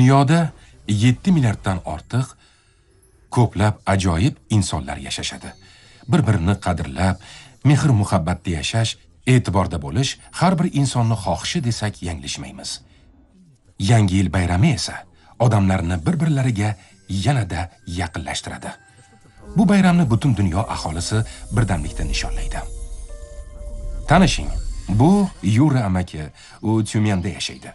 Dunyoda 7 milliarddan ortiq ko'plab ajoyib insonlar yashashadi. Bir-birini qadrlab, mehr-muhabbatda yashash, e'tiborda bo'lish har bir insonning xohishi desak yanglishmaymiz. Yangi yil bayrami esa odamlarni bir-birlariga yanada yaqinlashtiradi. Bu bayramni butun dunyo aholisi birdamlikda nishonlaydi. Tanishing, bu Yura amaki, u Tyumenda yashaydi.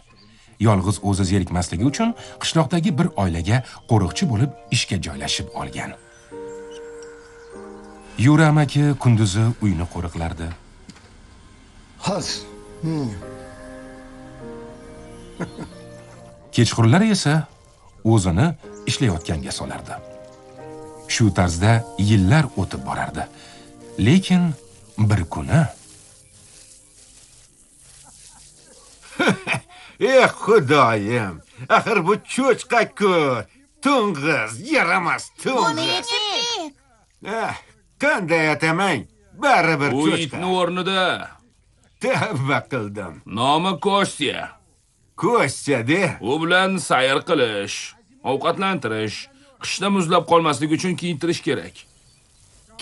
Yolg'iz o'zi zerikmasligi uchun qishloqdagi bir oilaga qo'riqchi bo'lib ishga joylashib olgan. Yura amaki kunduzi uyni qo'riqlardi. Hozir. Kechqurunlari esa o'zini ishlayotganga solardi. Shu tarzda yillar o'tib borardi. Lekin bir kuni Xudoyim, axir bu cho'chqa-ku, to'ng'iz, yaramas to'ng'iz. Qanday atamang? Baribir Bu cho'chqa. itning o'rnida. Tavba qildim. Nomi Kostya. Kostya-de. U bilan sayr qilish, ovqatlantirish, qishda muzlab qolmaslik uchun kiyintirish kerak.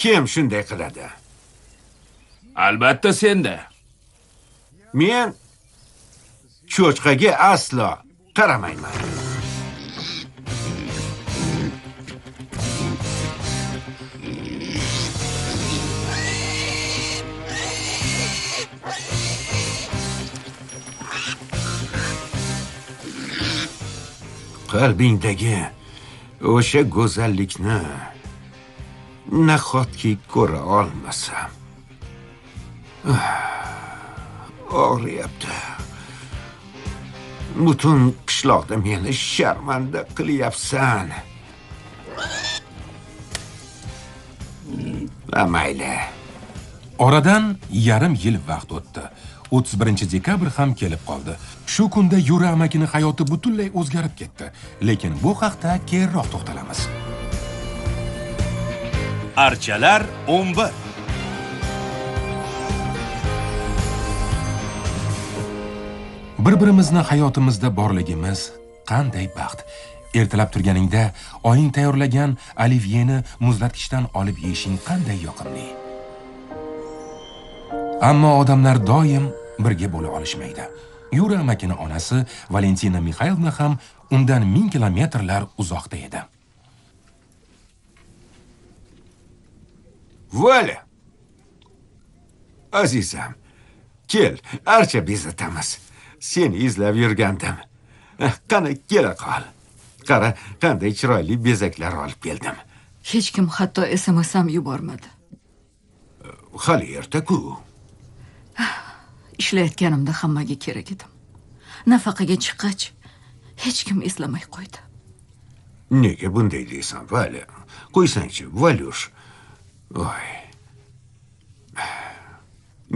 Kim shunday qiladi? Albatta senda. Men cho'chqaga aslo qaramayman. Qalbingdagi o'sha go'zallikni nahotki ko'ra olmasam. Og'riyapti. Butun qishloqda meni sharmanda qilyapsan. Mayli. oradan yarim yil vaqt o'tdi. 31 dekabr ham kelib qoldi. Shu kunda Yura amakining hayoti butunlay o'zgarib ketdi. Lekin bu haqda keyinroq to'xtalamiz. Archalar 11. Bir-birimizni hayotimizda borligimiz qanday baxt. Ertalab turganingda oying tayyorlagan olivyeni muzlatgichdan olib yeyishing qanday yoqimli. Ammo odamlar doim birga bo'la olishmaydi. Yura amakining onasi Valentina Mixaylovna ham undan 1000 kilometrlar uzoqda edi. Vola. Azizam, kel, archa bezatamiz. Seni izlab yurgandim. Qani kela qol. Qara, qanday chiroyli bezaklar olib keldim. Hech kim hatto SMS ham yubormadi. Hali erta-ku. Ishlayotganimda hammaga kerak edim. Nafaqaga chiqqach, hech kim eslamay qo'ydi. Nega bunday deysan, Vali? Qo'ysangchi, Valyush. Voy.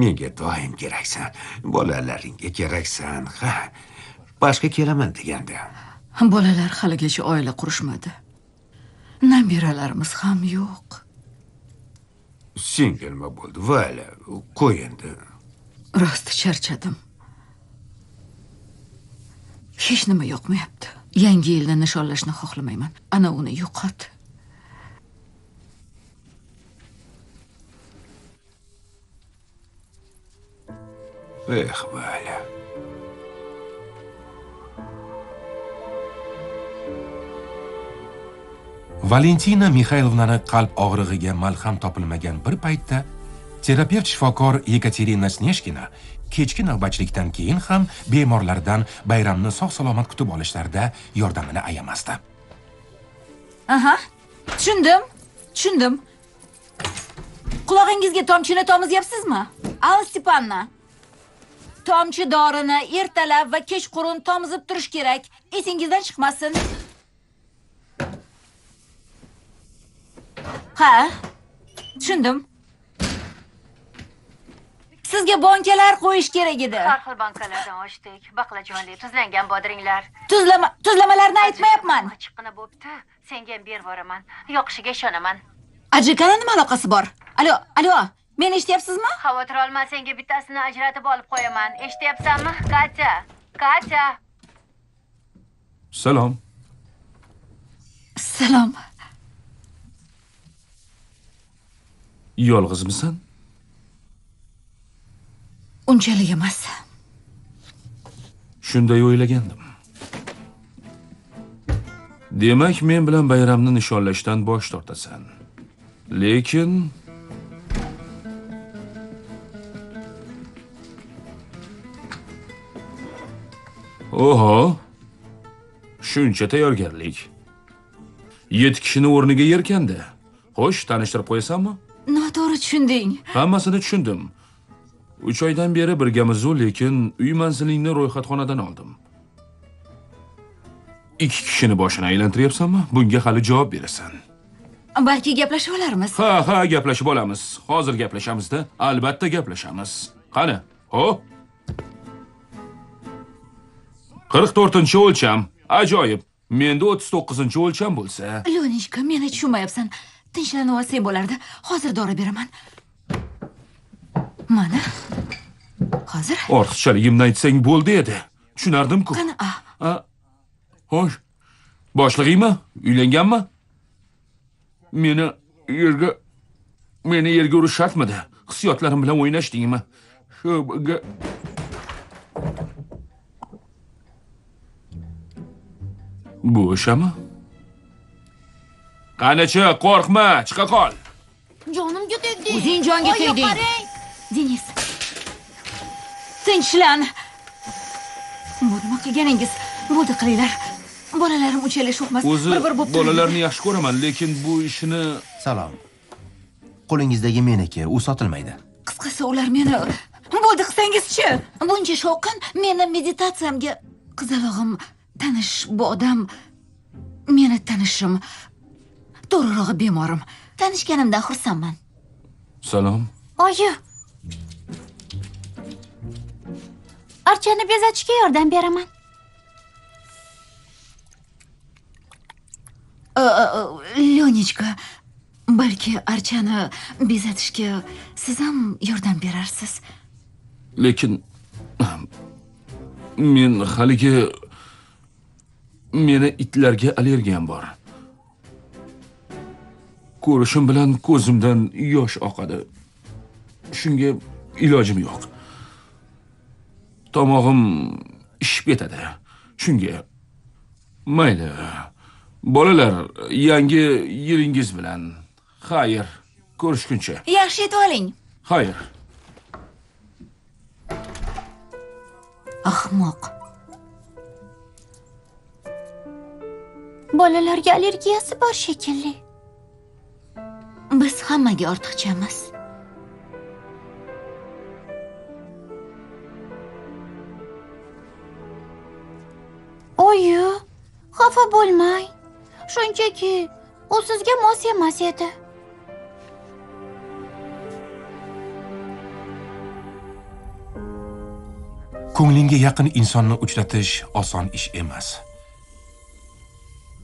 Menga doim keraksan, bolalaringga keraksan. Ha, boshqa kelaman deganda. Bolalar haligacha oila qurishmadi. Nabiralarimiz ham yo'q. Senga nima bo'ldi, Vali? Qo'y endi. Rost charchadim. Hech nima yoqmayapti. Yangi yilni nishonlashni xohlamayman. Ana uni yo'qot. Vali. Valentina Mixaylovnaning qalb og'rig'iga malham topilmagan bir paytda terapevt shifokor Yekaterina Sneshkina kechki navbatchilikdan keyin ham bemorlardan bayramni sog'-salomat kutib olishlarida yordamini ayamasdi. Aha, tushundim. Qulog'ingizga tomchini tomizyapsizmi? Al Stepanna. Tomchi dorini ertalab va kechqurun tomizib turish kerak. Esingizdan chiqmasin. Ha? Tushundim. Sizga bankalar qo'yish kerak edi. Har xil bankalardan ochdik. Baqlajonli, tuzlangan bodringlar. Tuzlamalarni aytmayapman. Chiqqina bo'pti. Senga ham berib boraman. Yoqishiga ishonaman. Ajikana nima aloqasi bor? Alo, meni eshityapsizmi? Xavotir olma, senga bittasini ajratib olib qo'yaman. Eshityapsanmi? Katya. Salom. Salom. Yolg'izmisan? Unchalik emas. Shunday o'ylagandim. Demak, men bilan bayramni nishonlashdan bosh tortasan. Lekin oho, shuncha tayyorgarlik. 7 kishini o'rniga yerkanda. Xo'sh, tanishtirib qo'yasanmi? Noto'g'ri tushunding. Hammasini tushundim. 3 oydan beri birgamiz-u, lekin uy manzilingni ro'yxatxonadan oldim. 2 kishini boshini aylantiryapsanmi? Bunga hali javob berasan. Balki gaplashib olarmiz. Ha, gaplashib olamiz. Hozir gaplashamiz-da. Albatta gaplashamiz. Qani? Ho? 44-o'lcham. Ajoyib. Menda 39-o'lcham bo'lsa. Lyonishka, meni tushunmayapsan. Tinchlanib olsak bo'lardi. Hozir dori beraman. Mana. Hozir. Ortiqchaligimni aytsang bo'ldi edi. Tushunardim-ku. Qani? Xo'sh. Boshlig'ingmi? Uylanganmi? Meni yerga urish shartmidi? Hissiyotlarim bilan o'ynashdingmi? Bu o'shami? Qanachi, qo'rqma, chiqa qol. Jonimga tegdi. O'zing jonga tegding. Denis. Tinchlan. Bu nima qilganingiz? Bo'ldi qilinglar. Bolalarim uchalash o'qmas. O'zi Bir bo'p bolalarni yaxshi ko'raman, lekin bu ishni Salom. Qo'lingizdagi meniki, u sotilmaydi. Qisqasi ular meni bo'ldi qilsangiz-chi. Buncha shovqin meni meditatsiyamga qizalog'im tanish bu odam meni tanishim. To'g'rirog'i bemorim. Tanishganimdan xursandman. Salom. Oyi. Archani bezatishga yordam beraman. Lyonichka, balki Archani bezatishga siz ham yordam berarsiz. Lekin men haligi meni itlarga allergiyam bor. Ko'rishim bilan ko'zimdan yosh oqadi. Shunga ilojim yo'q. Tomog'im ishib ketadi. Shunga mayli. Bolalar, yangi yilingiz bilan. Xayr, ko'rishguncha. Yaxshi yetib oling. Xayr. Ahmoq. Bolalarga allergiyasi bor shekilli. Biz hammaga ortiqchamiz. Oyi, xafa bo'lmang. Shunchaki u sizga mos emas edi. Ko'nglingga yaqin insonni uchratish oson ish emas.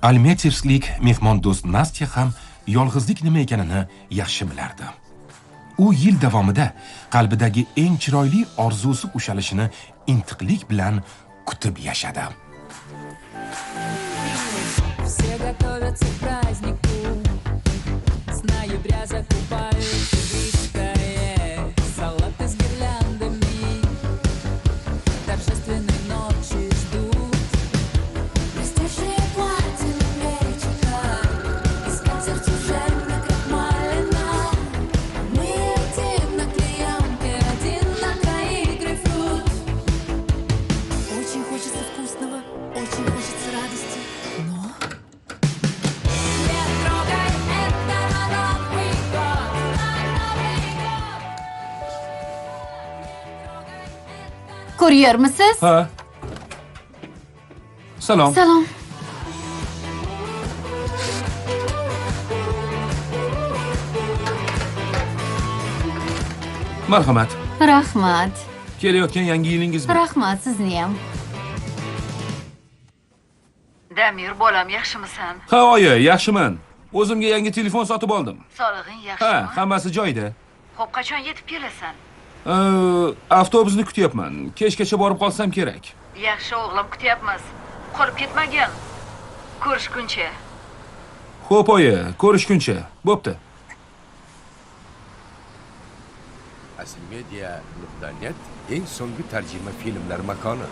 Almetirsklik mehmondo'st Nastya ham yolg'izlik nima ekanini yaxshi bilardi. U yil davomida qalbidagi eng chiroyli orzusi ushalishini intiqlik bilan kutib yashadi. Все готовятся к празднику, с ноября закупаются виское, салаты с гирляндами, торжественной ночи ждут. Блестящие платья на плечиках, и скатерть уже накрахмалена. Мы один на клеенке, один на крае грейпфрут. Очень хочется вкусного, очень хочется радости, но... Ko'ryapmisiz? Ha. Salom. Salom. Marhamat. Rahmat. Kelayotgan yangi yilingizmi? Rahmat sizni ham. Damir bolam, yaxshimisan? Ha, oyi, yaxshiman. O'zimga yangi telefon sotib oldim. Sog'lig'ing Ha, yaxshimi? hammasi joyida. Xo'p, qachon yetib kelasan? Avtobusni kutyapman. Kechgacha borib qolsam kerak. Yaxshi o'g'lim, kutyapmiz. Qolib ketmagin. Ko'rishguncha. Xo'p, oyi, ko'rishguncha. Bo'pti. Asilmedia.net eng so'nggi tarjima filmlar makoni.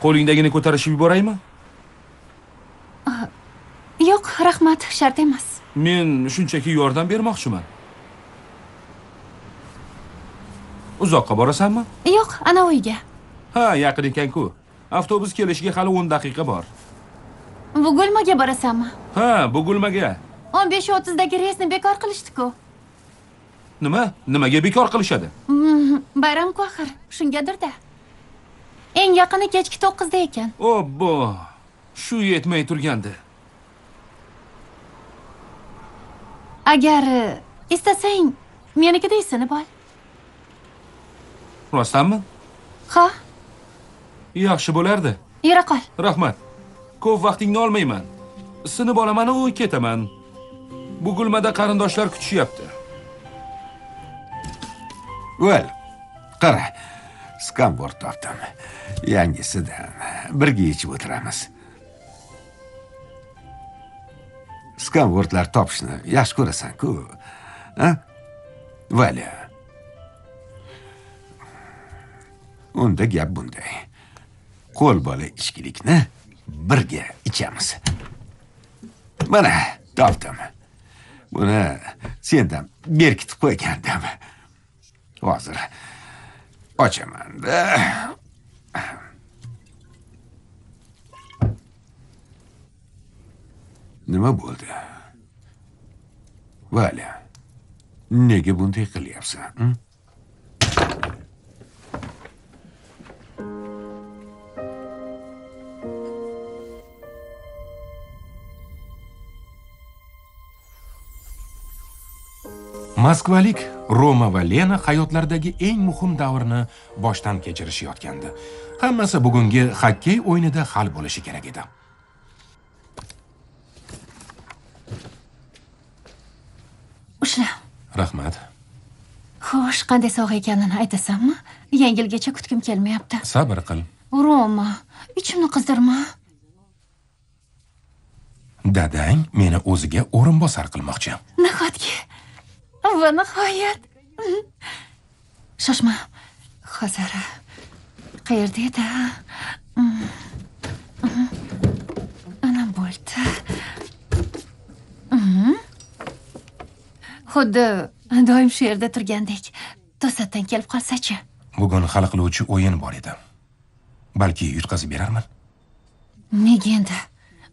Qo'lingdagini ko'tarishib yuboraymi? Yo'q, rahmat, shart emas. Men shunchaki yordam bermoqchiman. Uzoqqa borasanmi? Yo'q, ana uyga. Ha, yaqin ekan-ku. Avtobus kelishiga hali 10 daqiqa bor. Bugulmaga borasanmi? Ha, Bugulmaga. 15:30dagi reysni bekor qilishdi-ku. Nima? Nimaga bekor qilishadi? Bayram-ku axir, shungadir-da. Eng yaqini kechki 9da ekan. Obbo, shu yetmay turgandi. Agar istasang, menikida isinib ol. Rostdanmi? Ha, Yaxshi bo'lardi. yura qol. Rahmat. Ko'p vaqtingni olmayman. Sinib olaman u ketaman. Bugulmada qarindoshlar kutishyapti. Vel, qara. Skamborg topdim. Yangisidan. Birga ichib o'tiramiz. Skamborglar topishni yaxshi ko'rasan-ku. Ha? Vali. Unda gap bunday. Qo'l bola ichkilikni birga ichamiz. Mana, topdim. Buni sendan berkitib qo'ygandim. Hozir ochaman-da. Nima bo'ldi? Vali. Nega bunday qilyapsan? Moskvalik Roma va Lena hayotlaridagi eng muhim davrni boshdan kechirishayotgandi. Hammasi bugungi xokkey o'yinida hal bo'lishi kerak edi. Ushla. Rahmat. Xo'sh, qanday sog'a ekanini aytasanmi? Yengilgacha kutkim kelmayapti. Sabr qil. Roma, ichimni qizdirma. Dadang meni o'ziga o'rinbosar qilmoqchi. Nahotki. Va nihoyat. Shoshma. Hozir qayerda edi? Ana bo'ldi. Xuddi doim shu yerda turgandek. To'satdan kelib qolsa-chi? Bugun hal qiluvchi o'yin bor edi. Balki yutqazib berarman. Nega endi?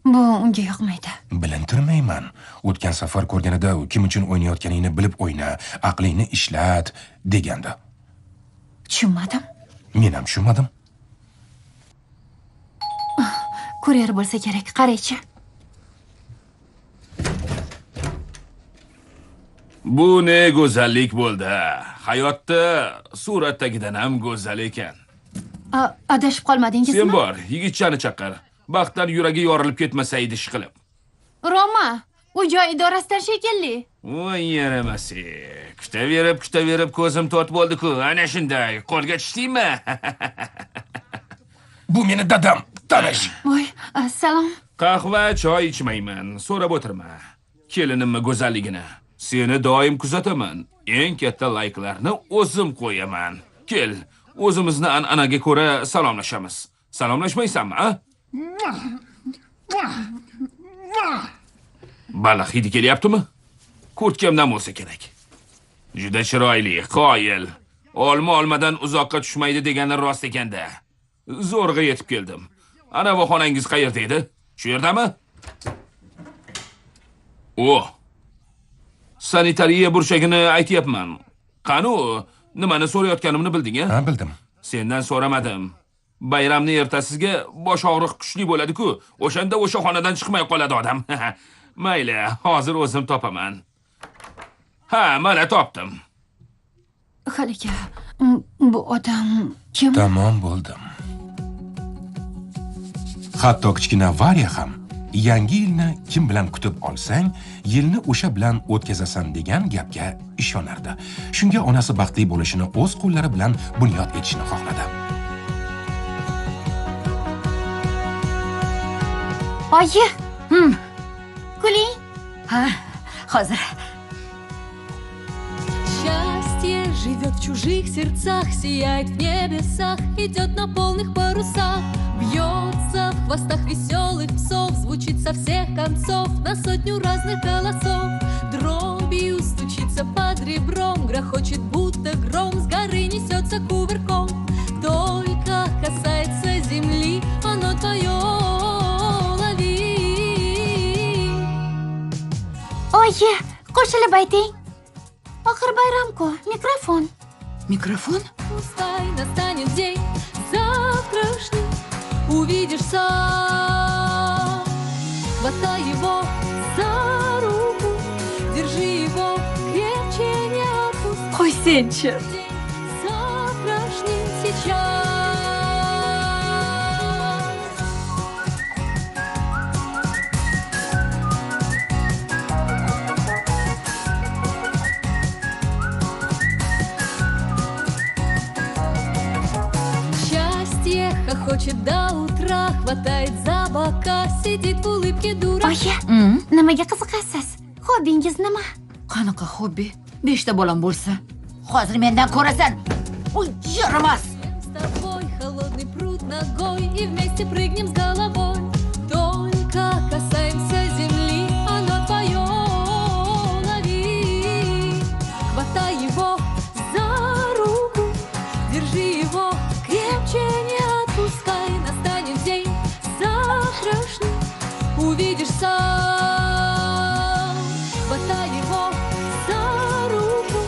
Bu unga yoqmaydi. Bilintirmayman. O'tgan safar ko'rganida kim uchun o'ynayotganingni bilib o'yna, aqlingni ishlat degandi. Tushunmadim. Men ham tushunmadim. Kuryer bo'lsa kerak, qaraychi. Bu ne go'zallik bo'ldi. Hayotda suratdagidan ham go'zal ekan. Adashib qolmadingizmi? Sen bor, yigitchani chaqir. Baxtdan yuragi yorilib ketmasa edi ishqilib. Roma, u joy idorasidan shekilli. Voy yaramasi. Kutaverib ko'zim to'rt bo'ldi-ku. Ana shunday. Qo'lga tushdingmi? Bu meni dadam. Tanish. Voy, assalom. Qahva, choy ichmayman. So'rab o'tirma. Kelinimmi go'zalligini. Seni doim kuzataman. Eng katta layklarni o'zim qo'yaman. Kel, o'zimizni an'anaga ko'ra salomlashamiz. Salomlashmaysanmi, a? Baliq hidi kelyaptimi? Kurtkamdan bo'lsa kerak. Juda chiroyli, qoyil. Olmadan uzoqqa tushmaydi degani rost ekanda. Zo'rg'a yetib keldim. Ana xonangiz qayerda edi? Shu yerdami? Sanitariya burchagini aytayapman. Qani, nimani so'rayotganimni bilding-a? Ha, bildim. Sendan so'ramadim. Bayramni ertasiga bosh og'riq kuchli bo'ladi-ku, o'shanda o'sha xonadan chiqmay qoladi odam. Mayli, hozir o'zim topaman. Ha, mana topdim. Xalika, bu odam kim? Tamom bo'ldim. Hatto kichkina Varya ham yangi yilni kim bilan kutib olsang, yilni o'sha bilan o'tkazasan degan gapga ishonardi. Shunga onasi baxtli bo'lishini o'z qo'llari bilan bunyod etishni xohladi. Oyi, kuling. Ha, hozir. Счастье живет в чужих сердцах, сияет в небесах, идет на полных парусах, бьется в хвостах веселых псов, звучит со всех концов на сотню разных голосов. Дробью стучится под ребром, грохочет будто гром, с горы несется кувырком. Только касается земли, оно твое, лови. Oyi, qo'shilib ayting. Oxir bayram-ku, mikrofon. Mikrofon? Пускай настанет день завтрашний, увидишь сам. Хватай его за руку, держи его крепче, не отпускай. Qo'ysin-chi. День завтрашний сейчас. Счастье хохочет до утра, хватает за бока, сидит в улыбке дура. Oyi, nimaga qiziqasiz? Hobbingiz nima? Qanaqa hobbi? 5 ta bolam bo'lsa. Hozir mendan ko'rasan. Uy, yaramas. С тобой холодный пруд ногой и вместе прыгнем с головой. Только касаемся земли, оно твое, лови. Хватай его за руку, держи его крепче, не отпускай. Настанет день завтрашний, увидишь сам. Хватай его за руку,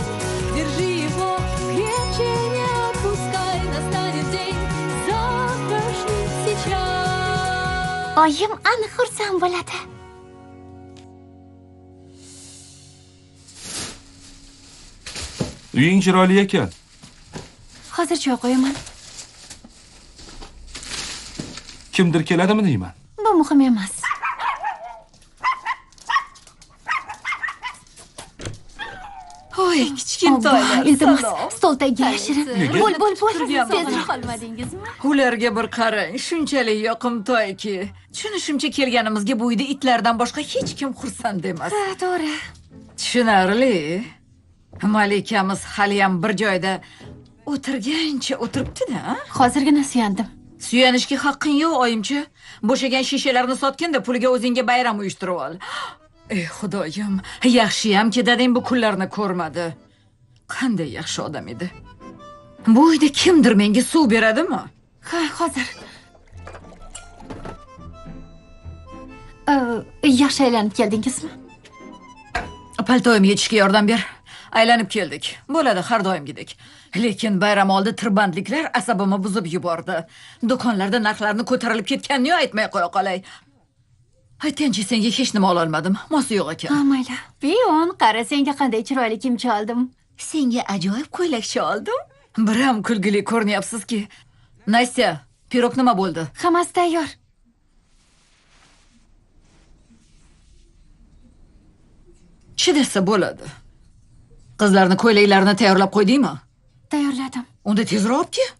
держи его крепче, не отпускай. Настанет день завтрашний сейчас. Oyim aniq xursand bo'ladi. Uying chiroyli ekan. Hozir choy qo'yaman. Kimdir keladimi deyman. Bu muhim emas. Voy, kichkintoylar. Iltimos, salom. stol tagiga yashirin. Bo'l. Turgan Tezroq qolmadingizmi? Ularga bir qarang, shunchalik yoqimtoyki. Tushunishimcha kelganimizga bu uyda itlardan boshqa hech kim xursand emas. Ha, to'g'ri. Tushunarli. Malikamiz haliyam bir joyda o'tirgancha o'tiribdi-da. Hozirgina suyandim. Suyanishga haqqing yo'q, oyimchi. Bo'shagan shishalarni sotganda puliga o'zingga bayram uyushtirib ol. Ey xudoyim, yaxshiyamki dadang bu kunlarni ko'rmadi. Qanday yaxshi odam edi. Bu uyda kimdir menga suv beradimi? Ha, hozir. Yaxshi aylanib keldingizmi? Paltoyimni yechishga yordam ber. Aylanib keldik. Bo'ladi har doimgidek. Lekin bayram oldi tirbandliklar asabimni buzib yubordi. Do'konlarda narxlarni ko'tarilib ketganini aytmay qo'ya qolay. Aytgancha senga hech nima ola olmadim. Mosi yo'q ekan. Ha, mayli. Piyon, qara senga qanday chiroyli kimchi oldim. Senga ajoyib ko'ylakcha oldim. Biram kulgili ko'rinyapsizki. Nastya, pirog nima bo'ldi? Hammasi tayyor. Chidasa bo'ladi. Qizlarni ko'ylaklarini tayyorlab qo'ydingmi? Tayyorladim. Unda tezroq olib kel.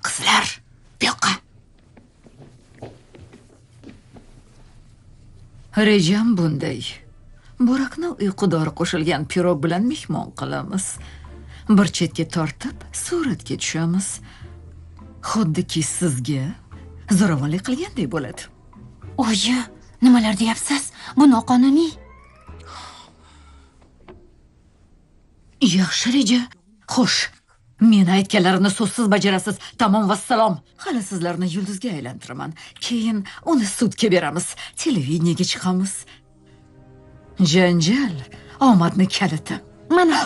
Qizlar, bu yoqqa. Rejam bunday. Burakni uyqudori qo'shilgan pirog bilan mehmon qilamiz. Bir chetga tortib, suratga tushamiz. Xuddiki sizga zo'ravonlik qilgandek bo'ladi. Oyi, nimalar deyapsiz? Bu noqonuniy. Yaxshi reja. Xo'sh, men aytganlarimni so'zsiz bajarasiz. Tamom vassalom. Hali sizlarni yulduzga aylantiraman. Keyin uni sudga beramiz. Televideniyaga chiqamiz. Janjal omadni kaliti. Mana.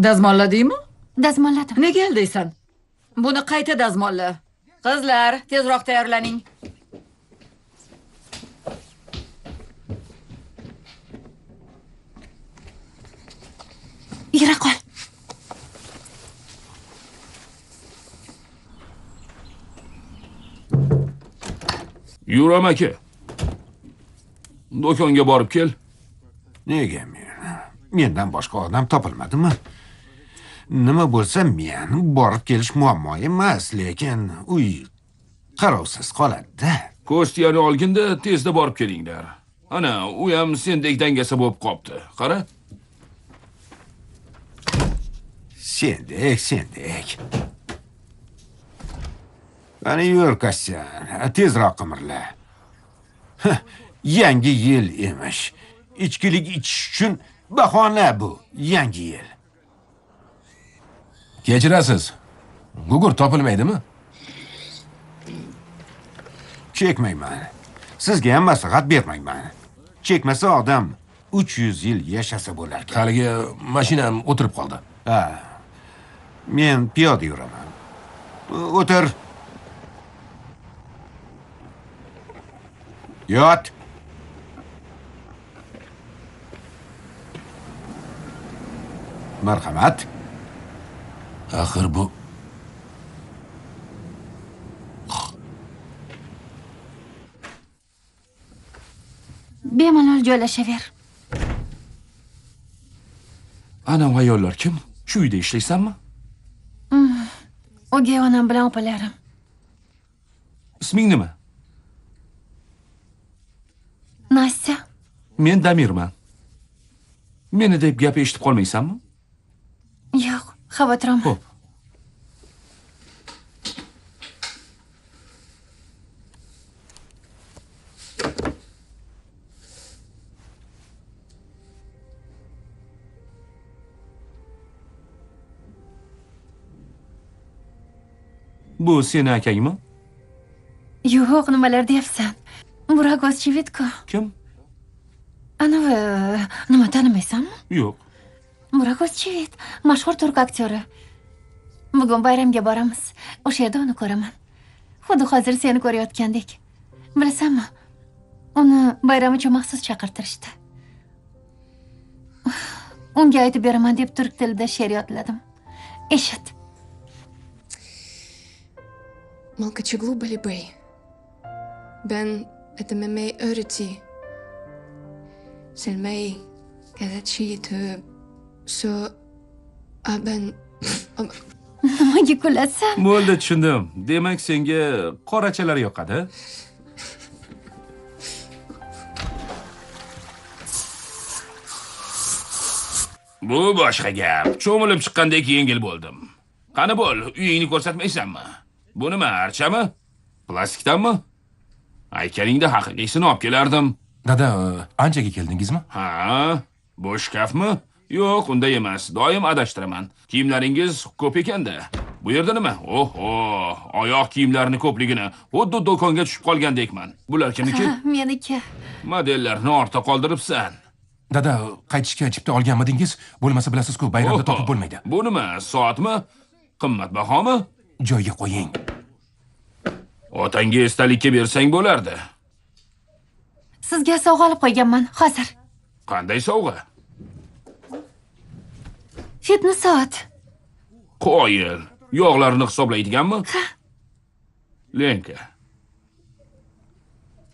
Dazmolladingmi? Dazmolladim. Nega aldaysan? Buni qayta dazmolla. Qizlar, tezroq tayyorlaning. Yura qol. Yuram aka. Do'konga borib kel. Nega men? Mendan boshqa odam topilmadimi? Nima bo'lsa men borib kelish muammo emas, lekin uy qarovsiz qoladi-da. Kostiyani olginda tezda borib kelinglar. Ana, u ham sendek dangasa bo'lib qopti. Qara. Sendek. Ana yur Kostyan, tezroq qimirla. Yangi yil emish. Ichkilik ichish uchun bahona bu, yangi yil. Kechirasiz. Gugur topilmaydimi? Chekmayman. Sizga ham maslahat bermayman. Chekmasa odam 300 yil yashasa bo'lar. Haligi mashinam o'tirib qoldi. Ha. Men piyoda yuraman. O'tir. Yot. Marhamat. Axir bu Bemalol joylashaver. Ana ayollar kim? Shu uyda ishlaysanmi? O'gay onam bilan opalarim. Isming nima? Nastya. Men Damirman. Meni deb gap eshitib qolmaysanmi? Yo'q, xavotir olma. Xo'p. Bu seni akangmi? Yo'q, nimalar deyapsan? Burak O'zchivitko. Kim? Anavi, nima tanimaysanmi? Yo'q. Burak O'zchivit, mashhur turk aktyori. Bugun bayramga boramiz. O'sha yerda uni ko'raman. Xuddi hozir seni ko'rayotgandek. Bilasanmi? Uni bayram uchun maxsus chaqirtirishdi. Unga aytib beraman deb turk tilida she'r yodladim. Eshit. Malkaçıglu Bali Bey. Ben etmemey öğreti. Selmey gazetçi tüp. Ben... Nimaga kulasan? Bo'ldi, tushundim. Demak, senga qorachalar yoqadi. Bu boshqa gap. Cho'milib chiqqandek yengil bo'ldim. Qani bo'l, uyingni ko'rsatmaysanmi? Bu nima, archami? Plastikdanmi? Aykalingda haqiqiysini olib kelardim. Dada, anchaga keldingizmi? Ha, bu shkafmi? Yo'q, unday emas. Doim adashtiraman. Kiyimlaringiz ko'p ekanda. Bu yerda nima? Oho, oyoq kiyimlarini ko'pligini xuddi do'konga tushib qolgandekman. Bular kimniki? Meniki. Modellarni ortda qoldiribsan. Dada, qaytishga chipta olganmidingiz? Bo'lmasa bilasiz-ku, bayramda topib bo'lmaydi. Bu nima? Soatmi? Qimmatbahomi? Joyiga qo'ying. Otangga esdalikka bersang bo'lardi. Sizga sovg'a olib qo'yganman, hozir. Qanday sovg'a? Fitness soat. Qo'yil. Yog'larni hisoblaydiganmi? Lenka.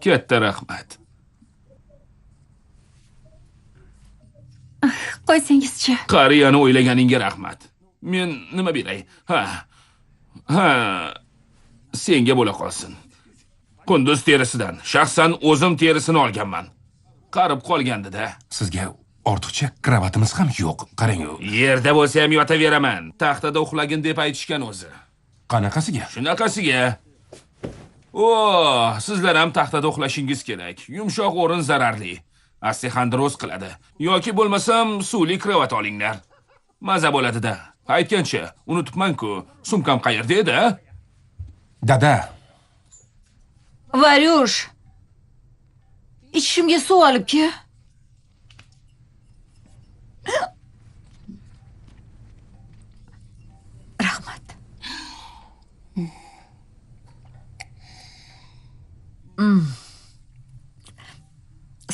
Katta rahmat. Qo'ysangizchi. Qariyani o'ylaganingga rahmat. Men nima beray? Ha, senga bo'la qolsin. Qunduz terisidan, shaxsan o'zim terisini olganman. Qarib qolgandi-da. Sizga ortiqcha kravatimiz ham yo'q. Qarang. Yerda bo'lsa ham yotaveraman. Taxtada uxlagin deb aytishgan o'zi. Qanaqasiga? Shunaqasiga. Sizlar ham taxtada uxlashingiz kerak. Yumshoq o'rin zararli. Osteoxondroz qiladi. Yoki bo'lmasam suvli kravat olinglar. Maza bo'ladi-da. Aytgancha, unutibman-ku. Sumkam qayerda edi? Dada. Varyush. Ichishimga suv olib ke. Rahmat.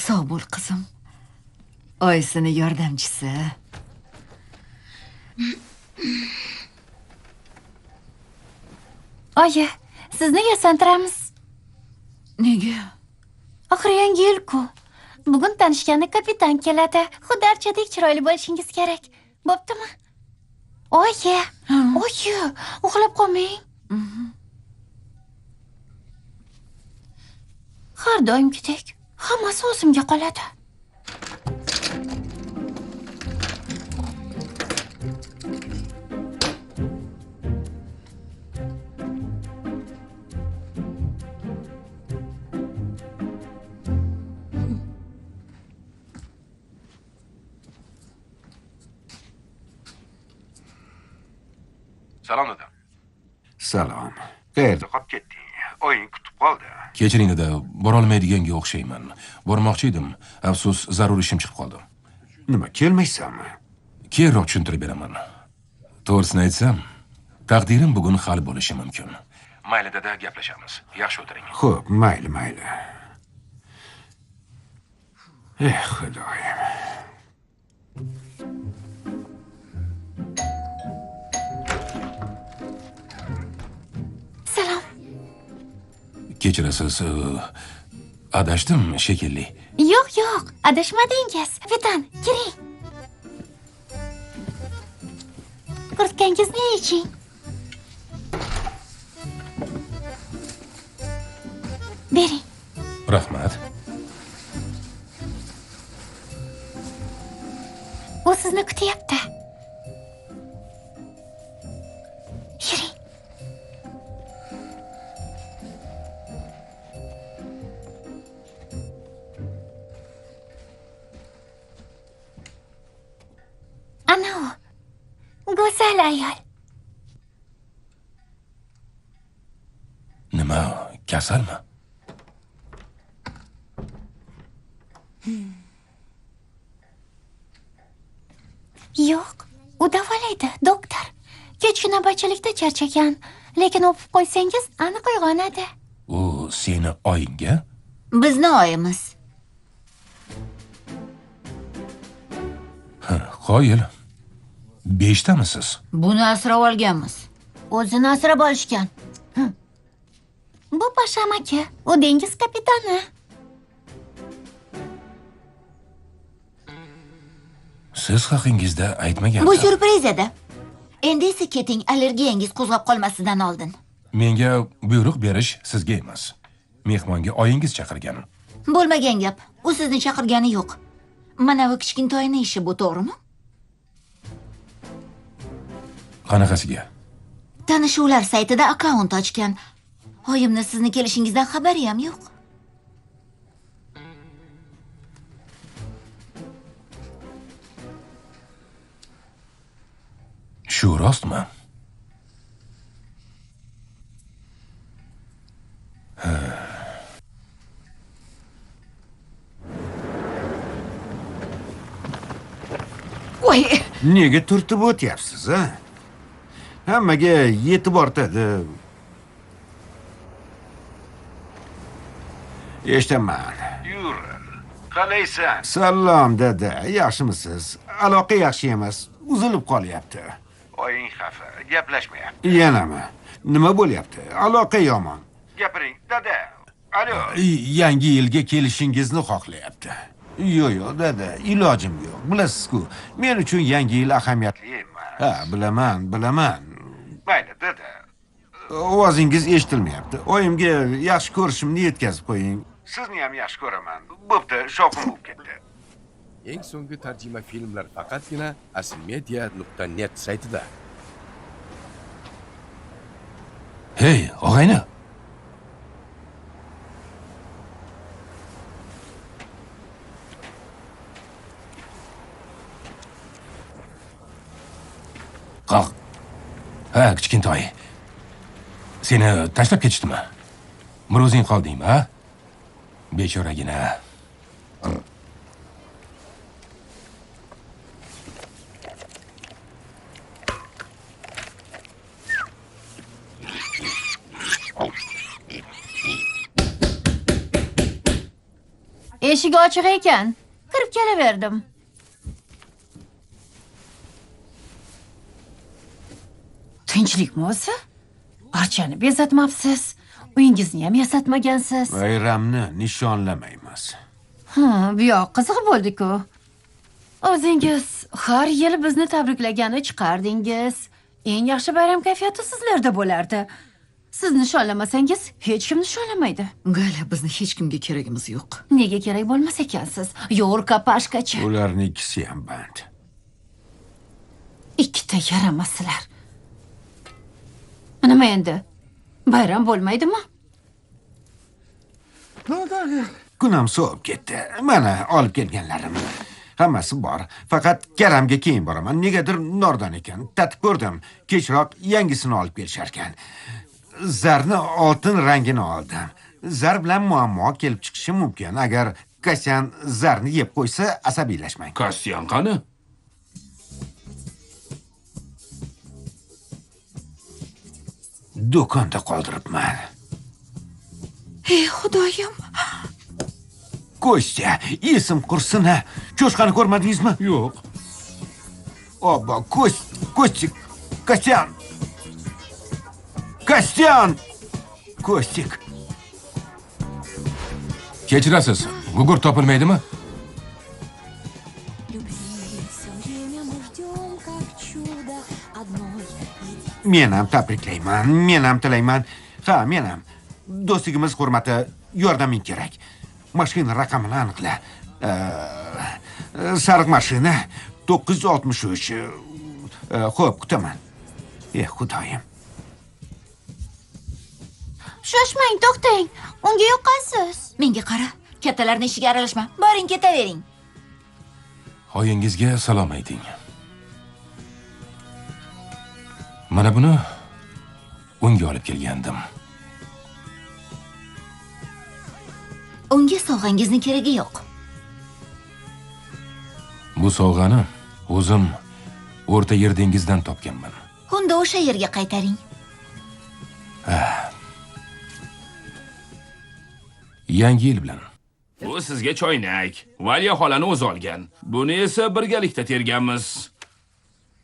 Sog' bo'l qizim. Oysini yordamchisi. Oyi, sizni yasantiramiz. Nega? Oxir yangi yil-ku. Bugun tanishganda kapitan keladi. Xuddi archadek chiroyli bo'lishingiz kerak. Bo'ptimi? Oyi, uxlab qolmang. Har doimgidek hammasi o'zimga qoladi. Salom dada. Salom. Qayerda qolib ketding? Oying kutib qoldi. Kechiring dada, borolmaydiganga o'xshayman. Bormoqchi edim. Afsus, zarur ishim chiqib qoldi. Nima, kelmaysanmi? Keyinroq tushuntirib beraman. To'g'risini aytsam, taqdirim bugun hal bo'lishi mumkin. Mayli dada, gaplashamiz. Yaxshi o'tiring. Xo'p, mayli. Xudoyim. Salom. Kechirasiz, adashdim shekilli. Yo'q, adashmadingiz. Vitan, kiring. Kurtkangizni yeching. Bering. Rahmat. U sizni kutyapti. Yuring. Ana u. Go'zal ayol. Nima, kasalmi? Yo'q, u davolaydi, doktor. Kechki navbatchilikda charchagan, lekin o'pib qo'ysangiz aniq uyg'onadi. U seni oyingga? Bizni oyimiz. Qoyil. 5 tamisiz? Buni asrab olganmiz. O'zini asrab olishgan. Bu Pasham aka, u dengiz kapitani. Siz haqingizda aytmagandim. Bu syurpriz edi. Endi esa keting, allergiyangiz qo'zg'ab qolmasidan oldin. Menga buyruq berish sizga emas. Mehmonga oyingiz chaqirgan. Bo'lmagan gap. U sizni chaqirgani yo'q. Mana bu kichkintoyning ishi bu, to'g'rimi? Qanaqasiga? Tanishuvlar saytida akkaunt ochgan. Oyimni sizni kelishingizdan xabari ham yo'q. Shu rostmi? Voy, Nega turtib o'tyapsiz, ha? Hammaga yetib ortadi. Eshitaman. Yur. Qalaysan? Salom dada, yaxshimisiz? Aloqa yaxshi emas, uzilib qolyapti. Oying xafa, gaplashmayapti. Yanami? Nima bo'lyapti? Aloqa yomon. Gapiring, dada. Alo. Yangi yilga kelishingizni xohlayapti. Yo'q, dada, ilojim yo'q. Bilasiz-ku, men uchun yangi yil ahamiyatli emas. Ha, bilaman. Mayli, dada. Ovozingiz eshitilmayapti. Oyimga yaxshi ko'rishimni yetkazib qo'ying. Sizni ham yaxshi ko'raman. Bo'pti, shovqin bo'lib ketdi. Eng so'nggi tarjima filmlar faqatgina aslmedia.net saytida. Hey, og'ayni. Qoq. Ha, kichkintoy. Seni tashlab ketishdimi? Bir o'zing qoldingmi, ha? Bechoragina. Eshik ochiq ekan. Kirib kelaverdim. Tinchlikmi o'zi? Archani bezatmabsiz. Uyingizni ham yasatmagansiz. Bayramni nishonlamaymiz. Bu yoq qiziq bo'ldi-ku. O'zingiz har yil bizni tabriklagani chiqardingiz. Eng yaxshi bayram kayfiyati sizlarda bo'lardi. Siz nishonlamasangiz, hech kim nishonlamaydi. Gala, bizni hech kimga keragimiz yo'q. Nega kerak bo'lmas ekansiz? Yo'rqa pashkachi. Ularning ikkisi ham band. Ikkita yaramasizlar. Nima endi? Bayram bo'lmaydimi? Kunam sovib ketdi. Mana olib kelganlarim. Hammasi bor. Faqat Karamga keyin boraman. Negadir nordon ekan. Tatib ko'rdim. Kechroq yangisini olib kelishar ekan. Zarni oltin rangini oldim. Zar bilan muammo kelib chiqishi mumkin. Agar Kasyan zarni yeb qo'ysa, asabiylashmang. Kasyan qani? Do'konda qoldiribman. Ey xudoyim. Kostya, esim qursin. Cho'chqani ko'rmadingizmi? Yo'q. Obbo, Kostik, Kasyan. Kasyan! Kostik. Kechirasiz. Gugurt topilmaydimi? Men ham tabriklayman, men ham tilayman. Ha, men ham. Do'stligimiz hurmati yordaming kerak. Mashina raqamini aniqla. Sariq mashina 963. Xo'p, kutaman. Xudoyim. Shoshmang, to'xtang. Unga yoqasiz. Menga qara. Kattalarning ishiga aralashma. Boring, ketavering. Oyingizga salom ayting. Mana buni unga olib kelgandim. Unga sovg'angizni keragi yo'q. Bu sovg'ani o'zim O'rta Yer dengizdan topganman. Unda o'sha yerga qaytaring. Yangi yil bilan. Bu sizga choynak. Valiya xolani o'zi olgan. Buni esa birgalikda terganmiz.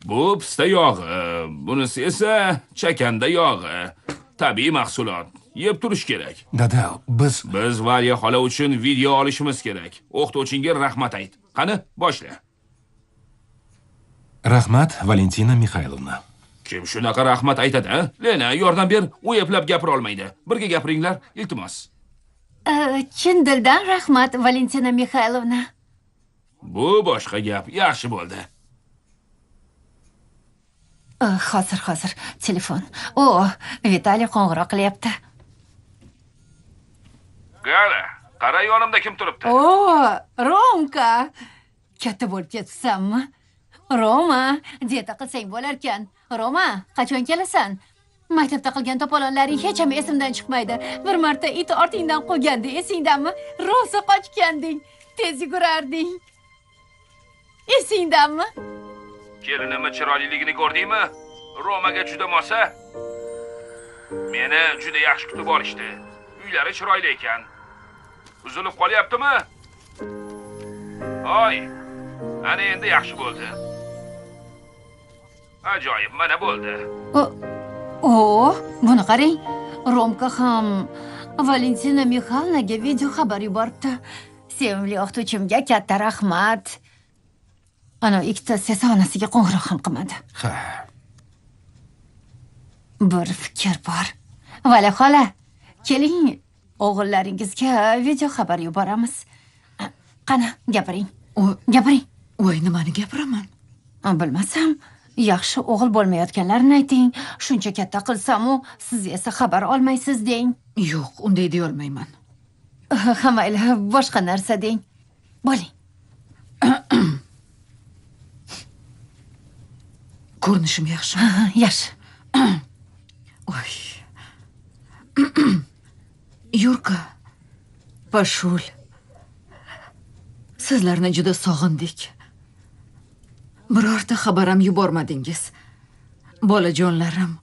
Bu pista yog'i, bunisi esa chakanda yog'i. Tabiiy mahsulot. Yeb turish kerak. Dada, biz Valiya xola uchun video olishimiz kerak. O'qituvchinga rahmat ayt. Qani, boshla. Rahmat, Valentina Mixaylovna. Kim shunaqa rahmat aytadi, a? Lena, yordam ber, u eplab gapira olmaydi. Birga gapiringlar, iltimos. Chin dildan rahmat, Valentina Mixaylovna. Bu boshqa gap. Yaxshi bo'ldi. Hozir telefon. Vitaliy qo'ng'iroq qilyapti. Gala, qara yonimda kim turibdi? Romka. Katta bo'lib ketibsanmi? Roma, dieta qilsang bo'lar ekan. Roma, qachon kelasan? Maktabda qilgan to'polonlaring hech ham esimdan chiqmaydi. Bir marta it ortingdan qo'ygandi, esingdanmi? Rosa qochganding, tez yugurarding. Esingdanmi? Kelinimni chiroyliligini ko'rdingmi? Romaga juda mosa. Meni juda yaxshi kutib olishdi. Uylari chiroyli ekan. Uzilib qolyaptimi? Oy, ana endi yaxshi bo'ldi. Ajoyib, mana bo'ldi. Buni qarang. Romka ham Valentina Mixaylovnaga video xabar yuboribdi. Sevimli o'qituvchimga katta rahmat. Ana ikkita sesonasiga qo'ng'iroq ham qilmadi. Ha. Bir fikr bor. Vali xola, keling, o'g'illaringizga video xabar yuboramiz. Qani, gapiring. Gapiring. Voy, nimani gapiraman? Bilmasam, yaxshi o'g'il bo'lmayotganlarni ayting. Shuncha katta qilsam-u, siz esa xabar olmaysiz deng. Yo'q, unday deya olmayman. Ha, mayli, boshqa narsa deng. Bo'ling. Ko'rinishim yaxshimi? Yaxshi. Oy. Yurka, Pashul. Sizlarni juda sog'indik. Birorta xabar ham yubormadingiz. Bolajonlarim,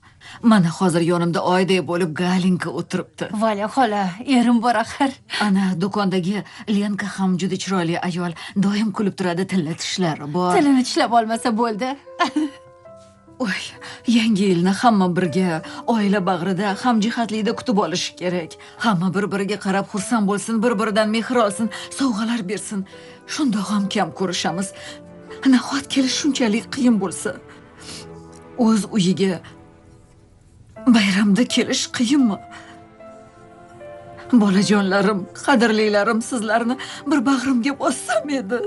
mana hozir yonimda oyday bo'lib Galinka o'tiribdi. Vali xola, erim bor axir. Ana do'kondagi Lenka ham juda chiroyli ayol, doim kulib turadi, tilla tishlari bor. Tilini tishlab olmasa bo'ldi. Oy, yangi yilni hamma birga, oila bag'rida, hamjihatlikda kutib olish kerak. Hamma bir-biriga qarab xursand bo'lsin, bir-biridan mehr olsin, sovg'alar bersin. Shundoq ham kam ko'rishamiz. Nahot kelish shunchalik qiyin bo'lsa, o'z uyiga bayramda kelish qiyinmi? Bolajonlarim, qadrlilarim, sizlarni bir bag'rimga bossam edi.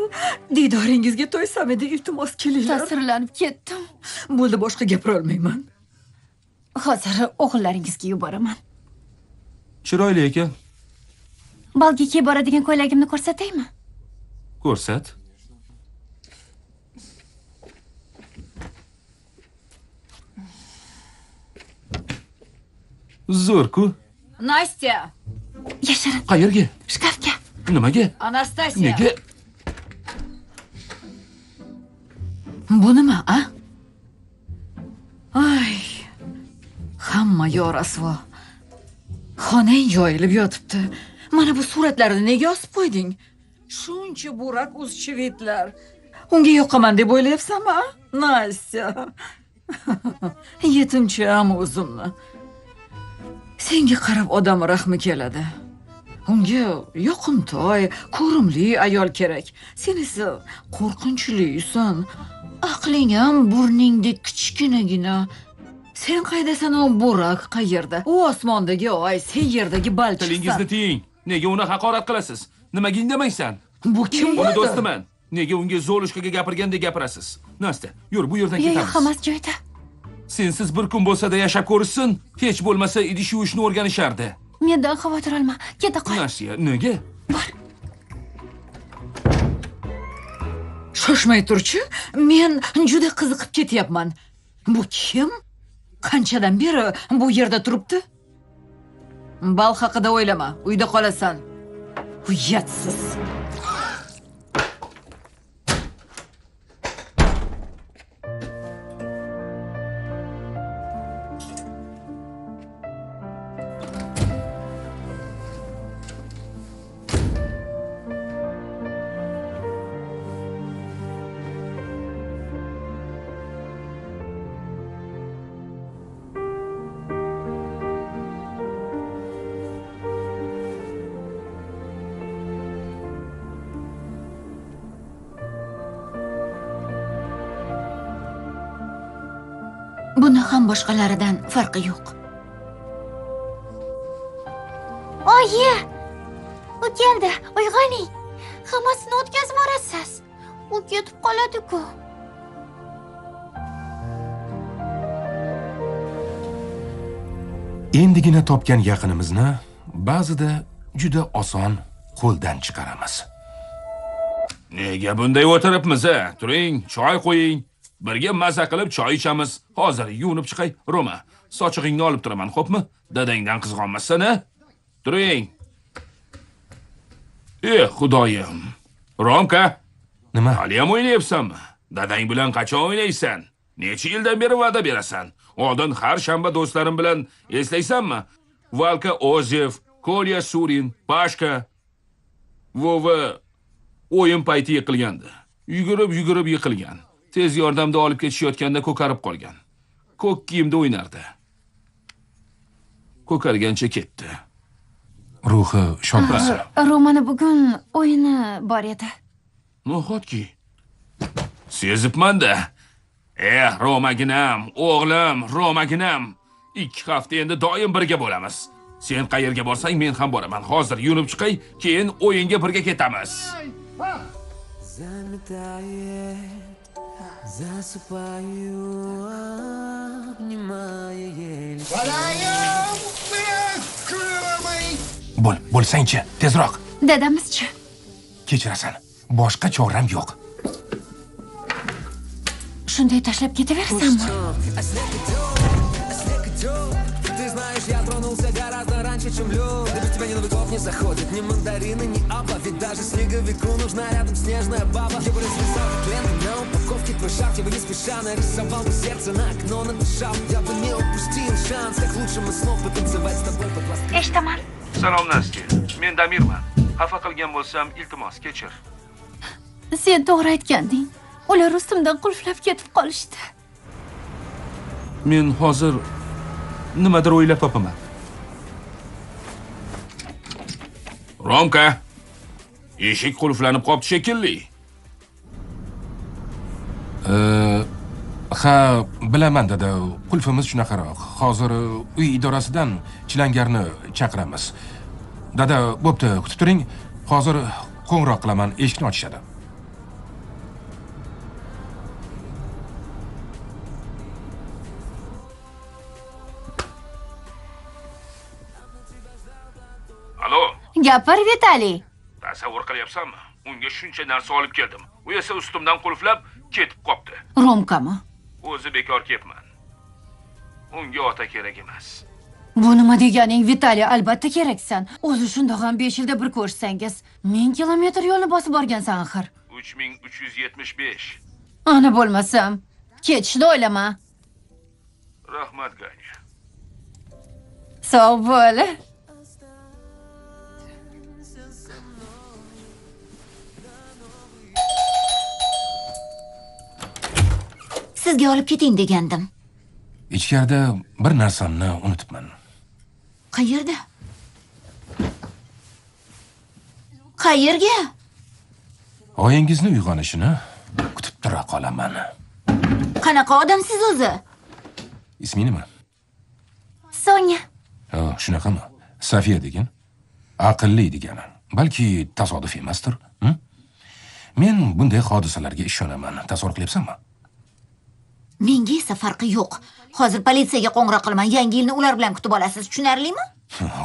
Diydoringizga to'ysam edi, iltimos kelinglar. Ta'sirlanib ketdim. Bo'ldi, boshqa gapira olmayman. Hozir o'g'illaringizga yuboraman. Chiroyli ekan. Balga kiyib boradigan ko'ylagimni ko'rsataymi? Ko'rsat. Zo'r-ku. Nastya, Yashirin. Qayerga? Shkafga. Nimaga? Anastasiya. Nega? Bu nima, a? Ay. Hamma yorasvo. Xonang yoyilib yotibdi. Mana bu suratlarni nega osib qo'yding? Shuncha burak uzchivitlar. Unga yoqaman deb o'ylayapsanmi, a? Nastya. Yetimcham o'zimni. Senga qarab odam rahmi keladi. Unga yoqimtoy, ko'rimli ayol kerak. Sen esa qo'rqinchlisan. Aqling ham burningdek kichkinagina. Sen qaydasan, u burak qayerda? U osmondagi oy, sen yerdagi balchiqsan. Tilingizni tiying. Nega uni haqorat qilasiz? Nimaga indamaysan? Bu kim Uni bo'ldi? do'stiman. Nega unga zo'lishkaga gapirgandek gapirasiz? Nastya, yur, bu yerdan Yo'q, ketamiz. hammasi joyida. Sensiz bir kun bo'lsa-da yashab ko'rishsin, hech bo'lmasa idish yuvishni o'rganishardi. Mendan xavotir olma. Keta qol. Nastya, nega? Shoshmay turchi, men juda qiziqib ketyapman. Bu kim? Qanchadan beri bu yerda turibdi? Bal haqida o'ylama, uyda qolasan. Uyatsiz. Buni ham boshqalaridan farqi yo'q. Oyi! U keldi. Uyg'oning. Hammasini o'tkazib borasiz. U ketib qoladi-ku. Endigina topgan yaqinimizni ba'zida juda oson qo'ldan chiqaramiz. Nega bunday o'tiribmiz, a? Turing, choy qo'ying. Birga maza qilib choy ichamiz. Hozir yuvinib chiqay. Roma, sochig'ingni olib turaman, xo'pmi? Dadangdan qizg'onmassan, a? Turing. Xudoyim. Romka, Nima? haliyam o'ynayapsanmi? Dadang bilan qachon o'ynaysan? Necha yildan beri va'da berasan? Oldin har shanba do'stlarim bilan eslaysanmi? Valka Ozev, Kolya Surin, Pashka. Vova o'yin payti yiqilgandi. Yugurib yiqilgan. Tez yordamda olib ketishayotganda ko'karib qolgan. Ko'k kiyimda o'ynardi. Ko'kargancha ketdi. Ruhi shod bo'lsin. Romani bugun o'yini bor edi. Nahotki. Sezibman-da. Romaginam, o'g'lim, Romaginam. 2 hafta endi doim birga bo'lamiz. Sen qayerga borsang men ham boraman. Hozir yunib chiqay, keyin o'yinga birga ketamiz. Bo'lsangchi, tezroq. Dadamizchi? Kechirasan. Boshqa choram yo'q. Shunday tashlab ketaversanmi? Ты знаешь, я тронулся гораздо раньше, чем люди. Без тебя ни Новый год не заходит, ни мандарины, ни апа. Ведь даже снеговику нужна рядом снежная баба. Я бы развязал ленты на упаковке твой шаг. Я бы не спеша нарисовал бы сердце на окно написал. Я бы не упустил шанс, как лучше мы снова потанцевать с тобой под пластик. Eshitaman. Salom Nastya. Men Damirman. Xafa qilgan bo'lsam, iltimos kechir. Sen to'g'ri aytganding. Ular ustimdan qulflab ketib qolishdi. Men hozir nimadir o'ylab topaman. Romka, eshik qulflanib qopti shekilli. Ha, bilaman dada. Qulfimiz shunaqaroq. Hozir uy idorasidan chilangarni chaqiramiz. Dada, bo'pti, kutib turing. Hozir qo'ng'iroq qilaman, eshikni ochishadi. Alo. Gapir, Vitaliy. Tasavvur qilyapsanmi? Unga shuncha narsa olib keldim. U esa ustimdan qulflab ketib qopti. Romkami? O'zi bekor ketman. Unga ota kerak emas. Bu nima deganing, Vitaliy? Albatta keraksan. O'zi shundoq ham 5 yilda bir ko'rishsangiz, 1000 kilometr yo'lni bosib borgansan axir. 3375. Ana bo'lmasam, ketishni o'ylama. Rahmat, Ganya. Sog' bo'l. Sizga olib keting degandim. Ichkarida bir narsamni unutibman. Qayerda? Qayerga? Oyingizni uyg'onishini kutib tura qolaman. Qanaqa odamsiz o'zi? Ismi nima? Sonya. Shunaqami? Safiya degan. Aqlli degani. Balki tasodif emasdir. Men bunday hodisalarga ishonaman. Tasavvur qilyapsanmi? Menga esa farqi yo'q. Hozir politsiyaga qo'ng'iroq qilaman. Yangi yilni ular bilan kutib olasiz. Tushunarlimi?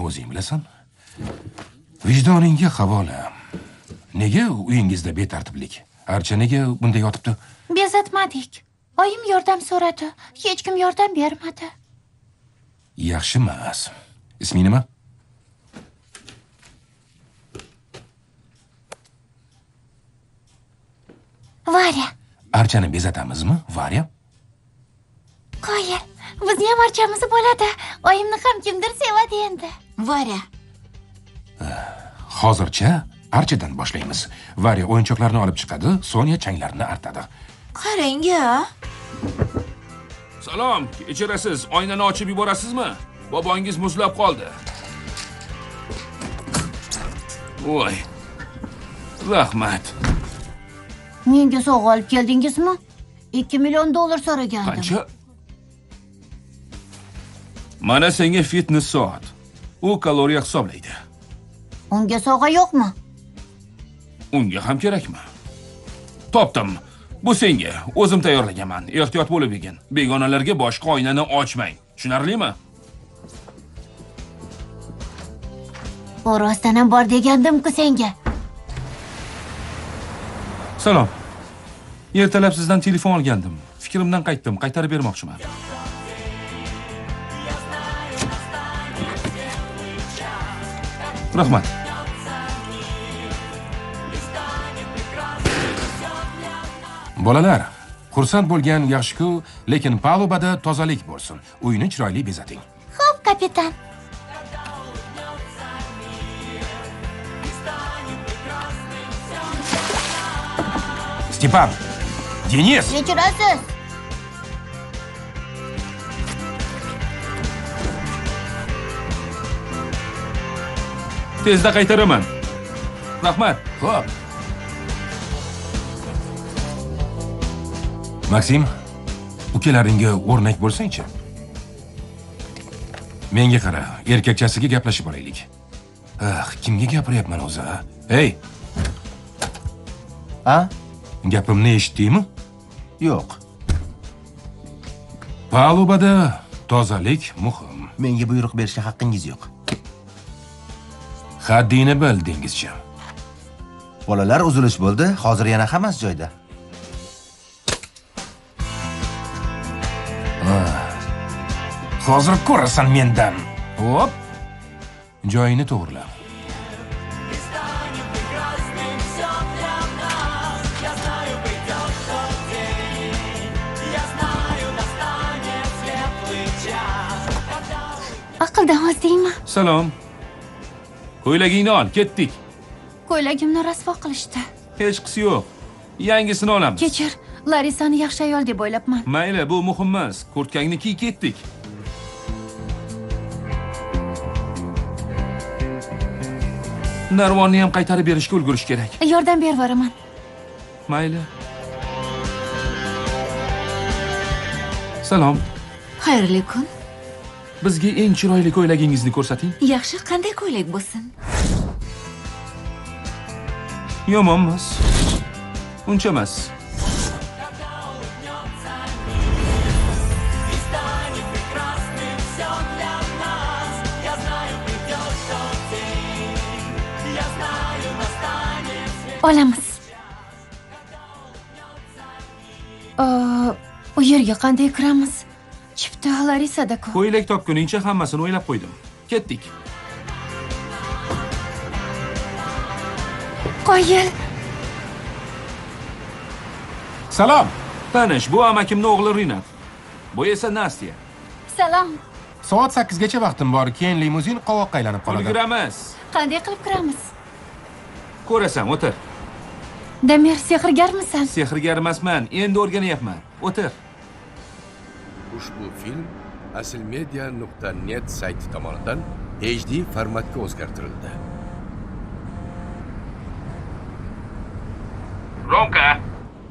O'zing bilasan. Vijdoningga havola. Nega uyingizda betartiblik? Archa nega bunday yotibdi? Bezatmadik. Oyim yordam so'radi. Hech kim yordam bermadi. Yaxshi emas. Ismi nima? Varya. Archani bezatamizmi, Varya? Qo'yil. Bizni ham archamiz bo'ladi. Oyimni ham kimdir sevadi endi. Varya. Hozircha Archadan boshlaymiz. Varya o'yinchoqlarni olib chiqadi, Sonya changlarni artadi. Qarang-a. Salom, kechirasiz. Oynani ochib yuborasizmi? Bobongiz muzlab qoldi. Voy. Rahmat. Menga sovg'a olib keldingizmi? 2 million dollar so'ragandim. Qancha? Mana senga fitness soat. U kaloriya hisoblaydi. Unga sovg'a yo'qmi? Unga ham kerakmi? Topdim. Bu senga. O'zim tayyorlaganman. Ehtiyot bo'lib egin. Begonalarga boshqa oynani ochmang. Tushunarlimi? Bu rostdan ham bor degandim-ku senga. Salom. Ertalab sizdan telefon olgandim. Fikrimdan qaytdim. Qaytarib bermoqchiman. Rahmat. Bolalar, xursand bo'lgan yaxshi-ku, lekin palubada tozalik bo'lsin. Uyni chiroyli bezating. Xo'p, kapitan. Stepan, Denis. Kechirasiz. Tezda qaytaraman. Rahmat. Xo'p. Maksim, ukalaringga o'rnak bo'lsang-chi. Menga qara, erkakchasiga gaplashib olaylik. Kimga gapiryapman o'zi? Hey. Ha? Gapimni eshitdingmi? Yo'q. Palubada tozalik muhim. Menga buyruq berishga haqqingiz yo'q. Haddini bil, dengizchi. Bolalar uzilish bo'ldi, hozir yana hammasi joyda. Hozir ko'rasan mendan. Hop. Joyini to'g'rila. Aqldan oz deymi? Salom. Ko'ylagingni ol, ketdik. Ko'ylagimni rasvo qilishdi. Hech qisi yo'q. Yangisini olamiz. Kechir, Larisani yaxshi ayol deb o'ylabman. Mayli, bu muhim emas. Kurtkangni kiy, ketdik. Narvonni ham qaytarib berishga ulgurish kerak. Yordam bervaraman. Mayli. Salom. Xayrli kun. Bizga eng chiroyli ko'ylagingizni ko'rsating. Yaxshi, qanday ko'ylak bo'lsin? Yomonmas. Uncha emas. Olamiz. U yerga qanday kiramiz? Chipta Larisada-ku. Ko'ylak topguningcha hammasini o'ylab qo'ydim. Ketdik. Qoyil. Salom. Tanish, bu amakimning o'g'li Rinat. Bu esa Nastya. Salom. Soat 8 gacha vaqtim bor. Keyin limuzin qovoqqa aylanib qoladi. Ulguramiz. Qanday qilib kiramiz? Ko'rasan, o'tir. Damir, sehrgarmisan? Sehrgar emasman, endi o'rganyapman. O'tir. Ushbu film aslmedia.net sayti tomonidan HD formatga o'zgartirildi. Romka,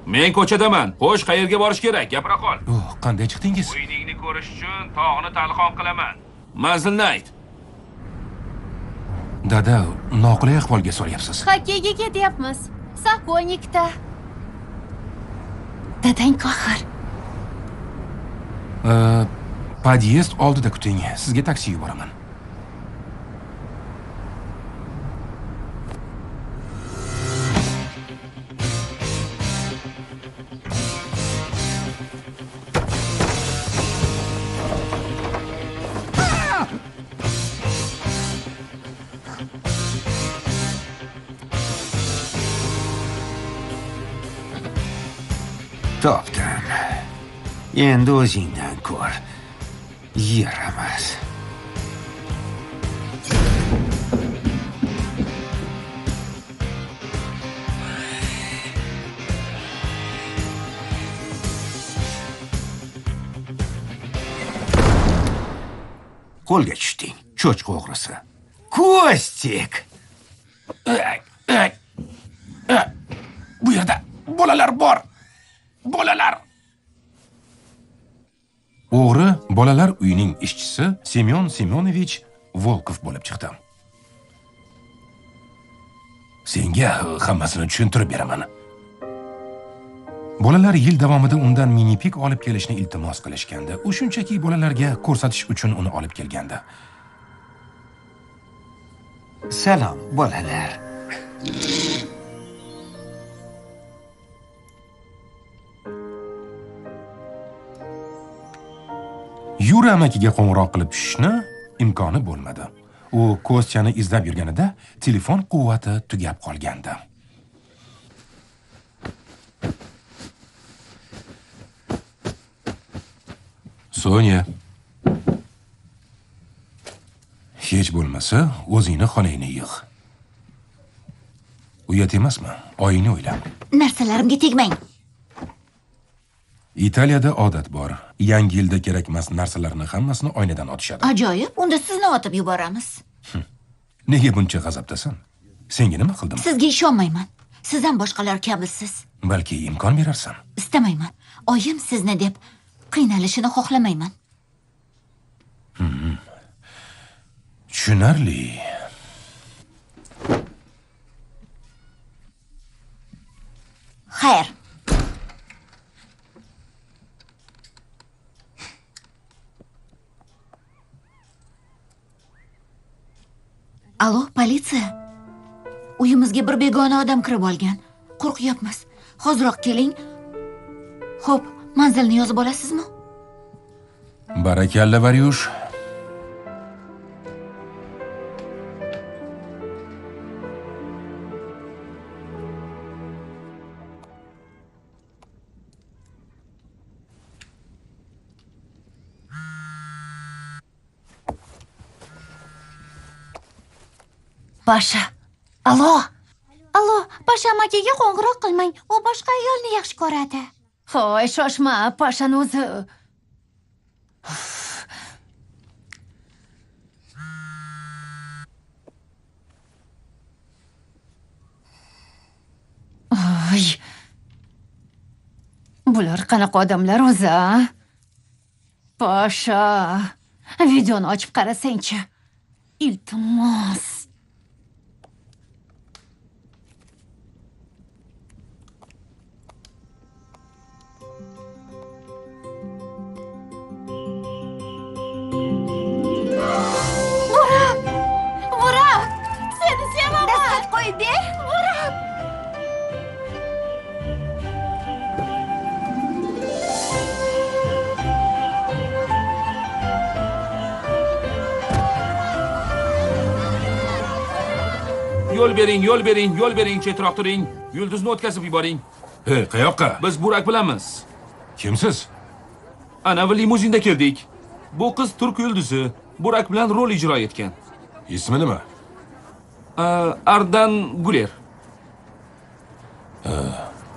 men ko'chadaman. Xo'sh, qayerga borish kerak? Gapira qol. Qanday chiqdingiz? Uyingni ko'rish uchun tog'ni talqon qilaman. Manzilni ayt. Dada, noqulay ahvolga solyapsiz. Xokkeyga ketyapmiz. Sokolnikda. Dadang qohir. Podyezd oldida kuting. Sizga taksi yuboraman. Topdim. Endi o'zingdan ko'r. Yer emas. Qo'lga tushding, cho'chqa o'g'risi. Kostik! Bu yerda bolalar bor. Bolalar. O'g'ri bolalar uyining ishchisi Semyon Semyonovich Volkov bo'lib chiqdi. Senga hammasini tushuntirib beraman. Bolalar yil davomida undan minipik olib kelishni iltimos qilishgandi. U shunchaki bolalarga ko'rsatish uchun uni olib kelgandi. Salom, bolalar. Yura amakiga qo'ng'iroq qilib tushishni imkoni bo'lmadi. U Kostyani izlab yurganida telefon quvvati tugab qolgandi. Sonya. Hech bo'lmasa, o'zingni xonangni yig'. Uyat emasmi? Oyingni o'yla. Narsalarimga tegmang. Italiyada odat bor. Yangi yilda kerakmas narsalarni hammasini oynadan otishadi. Ajoyib. Unda sizni otib yuboramiz. Nega buncha g'azabdasan? Senga nima qildim? Sizga ishonmayman. Siz ham boshqalar kabisiz. Balki imkon berarsan. Istamayman. Oyim sizni deb qiynalishini xohlamayman. Tushunarli. Xayr. Alo, politsiya. Uyimizga bir begona odam kirib olgan. Qo'rqyapmiz. Hoziroq keling. Xo'p, manzilni yozib olasizmi? Barakalla, Varyush. Pasha. Alo. Alo, Pasha amakiga qo'ng'iroq qilmang. U boshqa ayolni yaxshi ko'radi. Hoy, shoshma, Pashani o'zi. Oy. Bular qanaqa odamlar o'zi, a? Pasha, videoni ochib qarasang-chi. Iltimos. Murad! Seni sevaman! Dastat qo'y-de! Murad! Yo'l bering, yo'l bering, yo'l bering, chetroq turing. Yulduzni o'tkazib yuboring. Hey, qayoqqa? Biz Burak bilanmiz. Kimsiz? Ana limuzinda keldik. Bu qiz turk yulduzi. Burak bilan rol ijro etgan. Ismi nima? Ardan Guler.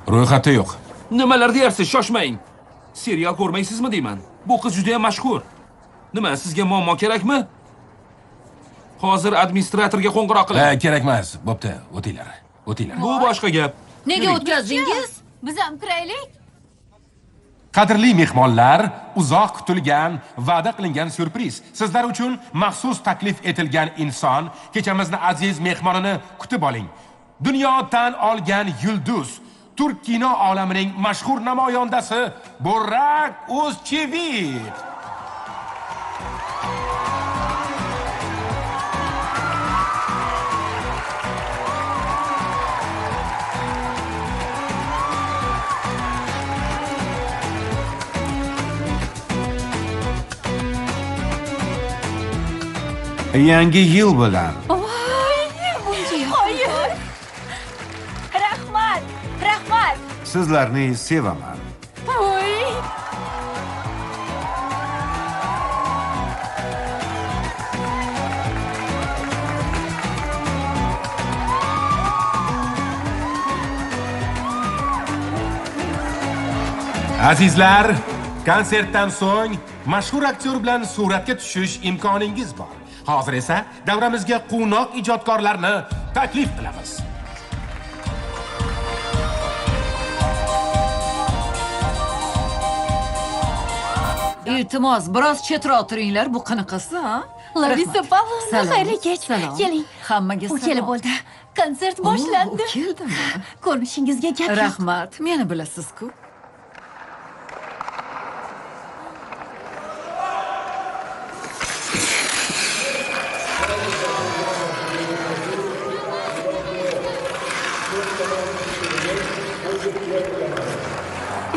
Ro'yxatda yo'q. Nimalar deyapsiz? Shoshmang. Serial ko'rmaysizmi deyman. Bu qiz juda ham mashhur. Nima, sizga muammo kerakmi? Hozir administratorga qo'ng'iroq qiling. Kerak emas. Bo'pti, o'tinglar. O'tinglar. Bu boshqa gap. Nega o'tkazdingiz? Biz ham kiraylik. Qadrli mehmonlar, uzoq kutilgan, va'da qilingan syurpriz. Sizlar uchun maxsus taklif etilgan inson, kechamizni aziz mehmonini kutib oling. Dunyo tan olgan yulduz, turk kino olamining mashhur namoyandasi Burak O'zchivit. Yangi yil bilan. Hayır! Rahmat! Rahmat! Sizlarni sevaman. Voy! Azizlar, konsertdan so'ng mashhur aktyor bilan suratga tushish imkoningiz bor. Hozir esa davramizga quvnoq ijodkorlarni taklif qilamiz. Iltimos, biroz chetroq turinglar. Bu qanaqasi, ha? Larisa Pavlovna, Salom. xayrli kech. Salom. Keling. Hammaga U salom. kelib bo'ldi. Konsert boshlandi. U keldimi? Ko'rinishingizga gap yo'q. Rahmat. Meni bilasiz-ku.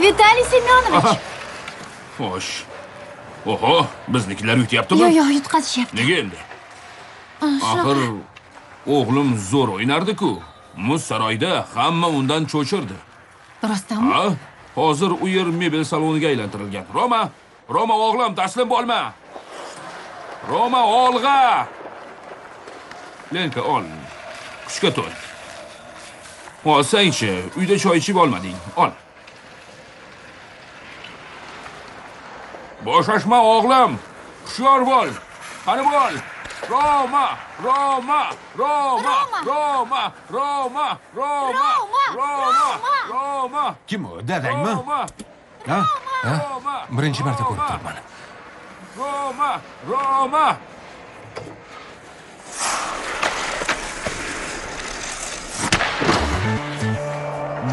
Vitaliy Semyonovich. Xo'sh. Oho, biznikilar yutyaptimi? Yo'q, yutqazishyapti. Nega endi? Axir o'g'lim zo'r o'ynardi-ku. Muz saroyda hamma undan cho'chirdi. Rostdanmi? Ha? Hozir u yer mebel saloniga aylantirilgan. Roma o'g'lim, taslim bo'lma. Roma olg'a. Lenka ol. Qushga to'y. Olsang-chi, uyda choy ichib olmading. Ol. Bo'shashma o'g'lim. Hushyor bo'l. Qani bo'l. Roma. Kim u? Dadangmi? Ha? Birinchi marta ko'rib turibman. Roma.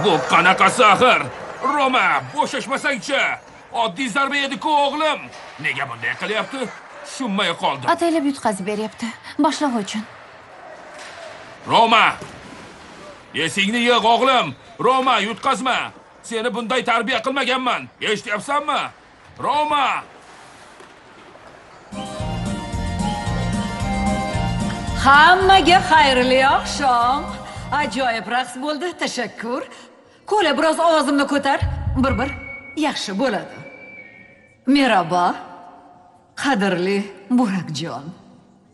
Bu qanaqasi axir? Roma, bo'shashmasang-chi. Oddiy zarba edi-ku o'g'lim. Nega bunday qilyapti? Tushunmay qoldim. Ataylab yutqazib beryapti. Boshlig'i uchun. Roma! Esingni yig' o'g'lim. Roma, yutqazma. Seni bunday tarbiya qilmaganman. Eshityapsanmi? Roma! Hammaga xayrli oqshom. Ajoyib raqs bo'ldi. Tashakkur. Qo'la biroz ovozimni ko'tar. Bir yaxshi bo'ladi. Merhaba. Qadrli Burakjon.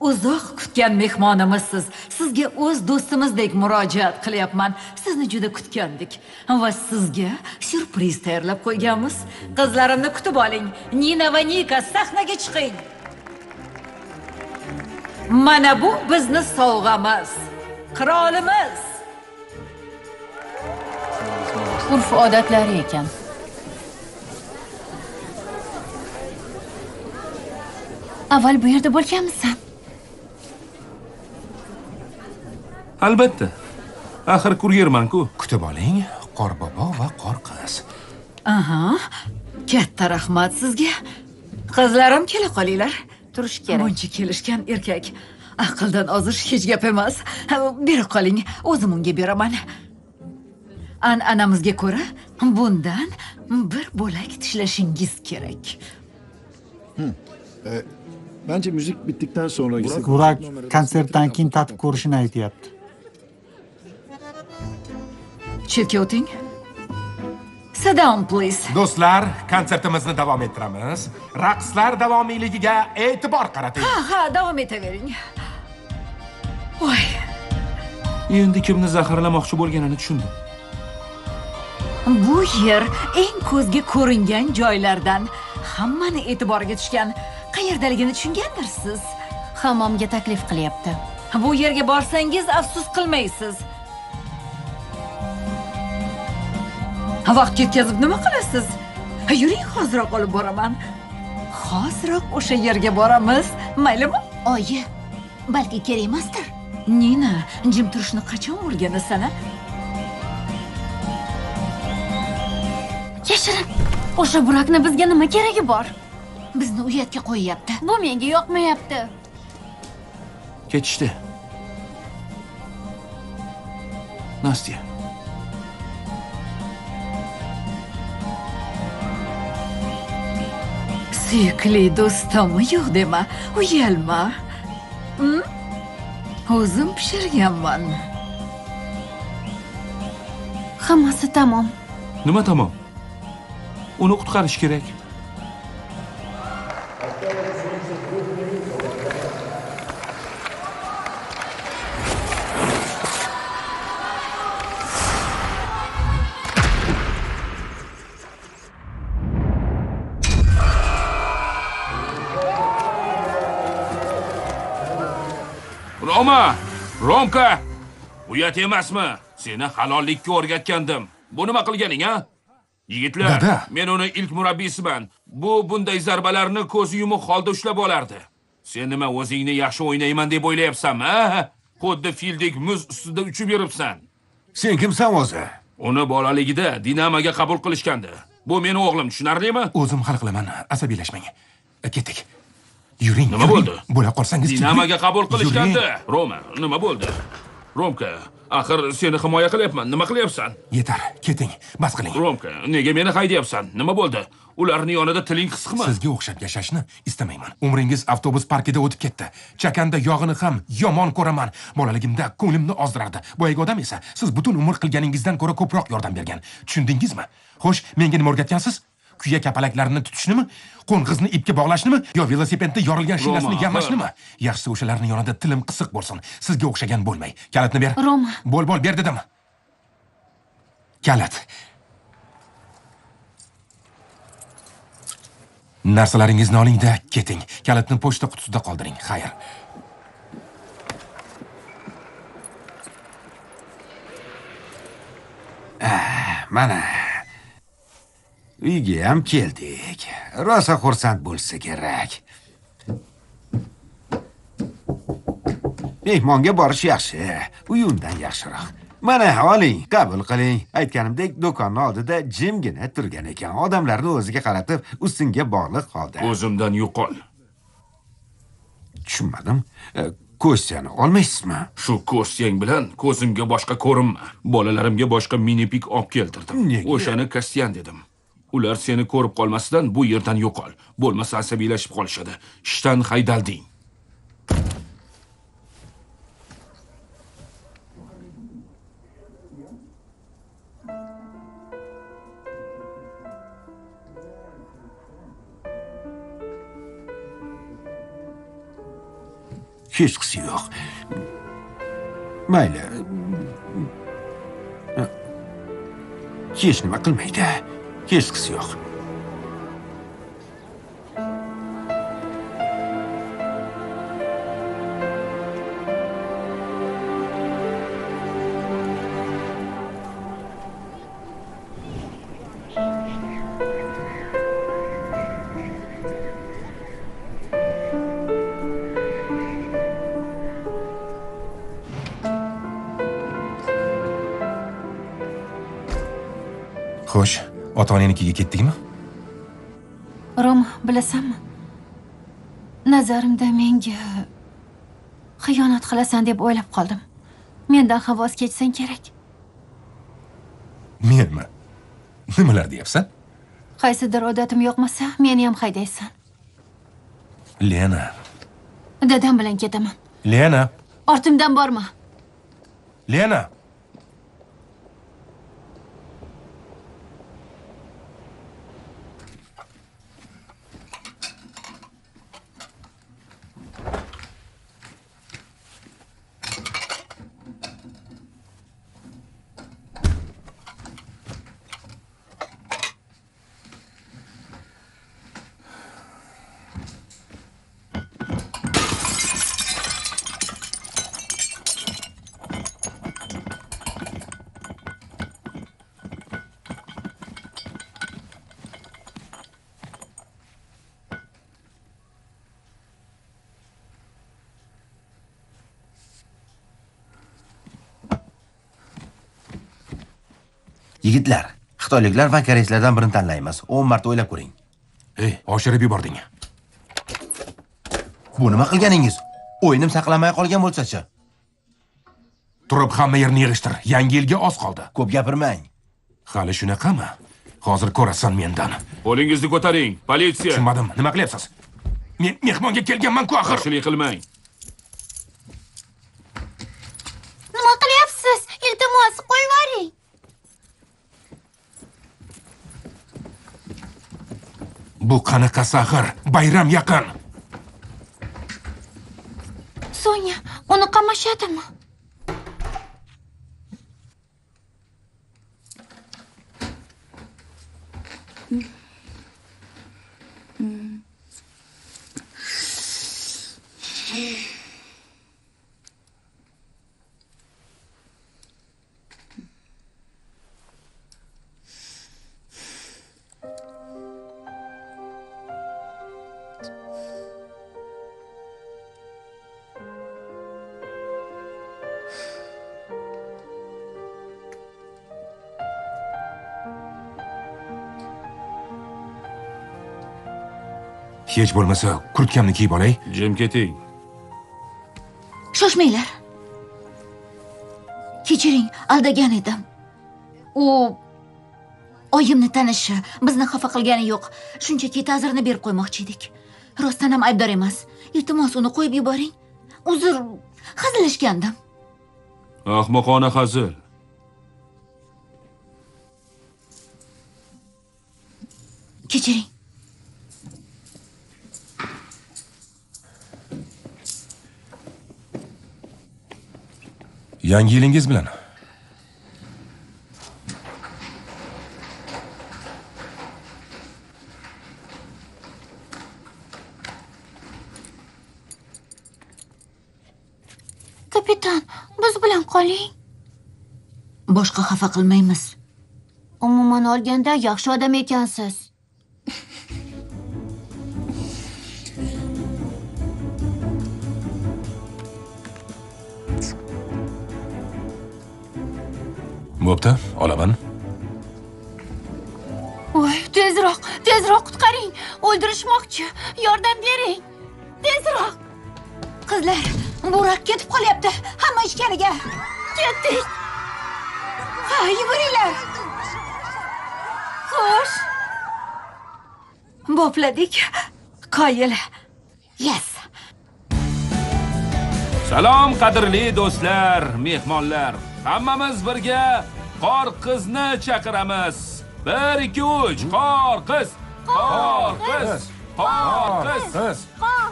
Uzoq kutgan mehmonimizsiz. Sizga o'z do'stimizdek murojaat qilyapman. Sizni juda kutgandik va sizga syurpriz tayyorlab qo'yganmiz. Qizlarimni kutib oling. Nina va Nika sahnaga chiqing. Mana bu bizni sovg'amiz. Qirolimiz. Urf odatlari ekan. Avval bu yerda bo'lganmisan? Albatta. Axir kuryerman-ku. Kutib oling, Qorbobo va Qorqiz. Aha. Katta rahmat sizga. Qizlarim kela qolinglar. Turish kerak. Buncha kelishgan erkak. Aqldan ozish hech gap emas. Bera qoling, o'zim unga beraman. An'anamizga ko'ra, bundan bir bo'lak tishlashingiz kerak. Bence müzik bittikten sonra gitsek. Burak konsertdan keyin tatib ko'rishini aytyapti. Chetga o'ting. Sit down, please. Do'stlar, konsertimizni davom ettiramiz. Raqslar davomiyligiga e'tibor qarating. Ha, davom etavering. Voy. Endi kimni zaharlamoqchi bo'lganini tushundim. Bu yer eng ko'zga ko'ringan joylardan, hammani e'tiboriga tushgan. Qayerdaligini tushungandirsiz? Hammomga taklif qilyapti. Bu yerga borsangiz afsus qilmaysiz. Vaqt ketkazib nima qilasiz? Yuring, hoziroq olib boraman. Hoziroq o'sha yerga boramiz, maylimi? Oyi, balki kerak emasdir. Nina, jim turishni qachon o'rganasan? Yashirin. O'sha Burakni bizga nima keragi bor? Bizni uyatga qo'yyapti. Bu menga yoqmayapti. Ketishdi. Nastya. Suyukli do'stim, yo'q dema, uyalma. O'zim pishirganman. Hammasi tamom. Nima tamom? Uni qutqarish kerak. Romka! Uyat emasmi? Seni halollikka o'rgatgandim. Bu nima qilganing, ha? Yigitlar, Dada. men uni ilk murabbiysiman. Bu bunday zarbalarni ko'zi yumuq holda ushlab olardi. Sen nima o'zingni yaxshi o'ynayman deb o'ylayapsanmi, ha? Xuddi fildek muz ustida uchib yuribsan. Sen kimsan o'zi? Uni bolaligida Dinamoga qabul qilishgandi. Bu meni o'g'lim, tushunarlimi? O'zim hal qilaman, asabiylashmang. Ketdik. Yuring. Nima bo'ldi? Bo'la qolsangiz. Dinamoga qabul qilishgandi. Roma, nima bo'ldi? Romka, axir seni himoya qilyapman. Nima qilyapsan? Yetar, keting, bas qiling. Romka, nega meni haydayapsan? Nima bo'ldi? Ularning yonida tiling qisqmi? Sizga o'xshab yashashni istamayman. Umringiz avtobus parkida o'tib ketdi. Chakanda yog'ini ham yomon ko'raman. Bolaligimda ko'nglimni ozdirardi. Boyagi odam esa siz butun umr qilganingizdan ko'ra ko'proq yordam bergan. Tushundingizmi? Xo'sh, menga nima o'rgatgansiz? Kuya kapalaklarini tutishnimi? Qo'ng'izni ipga bog'lashnimi? Yo velosipedda yorilgan shinasini yamashnimi? Yaxshisi o'shalarning yonida tilim qisiq bo'lsin. Sizga o'xshagan bo'lmay. Kalitni ber. Roma. Bo'l, ber dedim. Kalit. Narsalaringizni oling-da, keting. Kalitni pochta qutisida qoldiring. Xayr. Mana uyga ham keldik. Rosa xursand bo'lsa kerak. Mehmonga borish yaxshi, uyundan yaxshiroq. Mana oling, qabul qiling. Aytganimdek, do'konni oldida jimgina turgan ekan. Odamlarni o'ziga qaratib, ustinga bog'liq holda. O'zimdan yo'qol. Tushunmadim. Ko'syani olmaysizmi? Shu ko'syang bilan ko'zimga boshqa ko'rinma. Bolalarimga boshqa minipik olib keltirdim. O'shani Kastyan dedim. Ular seni ko'rib qolmasdan bu yerdan yo'qol. Bo'lmasa asabiylashib qolishadi. Ishdan haydalding. Hech qisi yo'q. Mayli. Hech nima qilmaydi. Hech qisi yo'q. Xo'sh, ota-onanikiga ketdingmi? Roma, bilasanmi? Nazarimda menga xiyonat qilasan deb o'ylab qoldim. Mendan ham voz kechsang kerak. Menmi? Nimalar deyapsan? Qaysidir odatim yo'qmasa, meni ham haydaysan. Lena. Dadam bilan ketaman. Lena. Ortimdan borma. Lena. Yigitlar, xitoyliklar va koreyslardan birini tanlaymiz. 10 marta o'ylab ko'ring. Ey, oshirib yubording. Bu nima qilganingiz? O'yinim saqlamay qolgan bo'lsa-chi? Turib hamma yerni yig'ishtir. Yangi yilga oz qoldi. Ko'p gapirmang. Hali shunaqami? Hozir ko'rasan mendan. Qo'lingizni ko'taring, politsiya. Tushunmadim. Nima qilyapsiz? Men mehmonga kelganman-ku axir. Qarshilik qilmang. Nima qilyapsiz? Iltimos, qo'yib yuboring. Bu qanaqa sag'ir? Bayram yaqin. Sonya, uni qamashadimi? Hech bo'lmasa, kurtkamni kiyib olay. Jim keting. Shoshmanglar. Kechiring, aldagan edim. U oyimni tanishi, bizni xafa qilgani yo'q. Shunchaki ta'zirini berib qo'ymoqchi edik. Rostdan ham aybdor emas. Iltimos, uni qo'yib yuboring. Uzr, hazillashgandim. Ahmoqona hazil. Kechiring. Yangi yilingiz bilan. Kapitan, biz bilan qoling. Boshqa xafa qilmaymiz. Umuman olganda yaxshi odam ekansiz. Bo'pti, olaman. Voy, tezroq qutqaring. O'ldirishmoqchi. Yordam bering. Tezroq. Qizlar, Burak ketib qolyapti. Hamma ichkariga. Ketdik. Ha, yuboringlar. Xo'sh. Bopladik. Qoyil. Yes. Salom qadrli do'stlar, mehmonlar. Hammamiz birga qor qizni chaqiramiz. 1 2 3 qor qiz. Qor qiz. Qor qiz.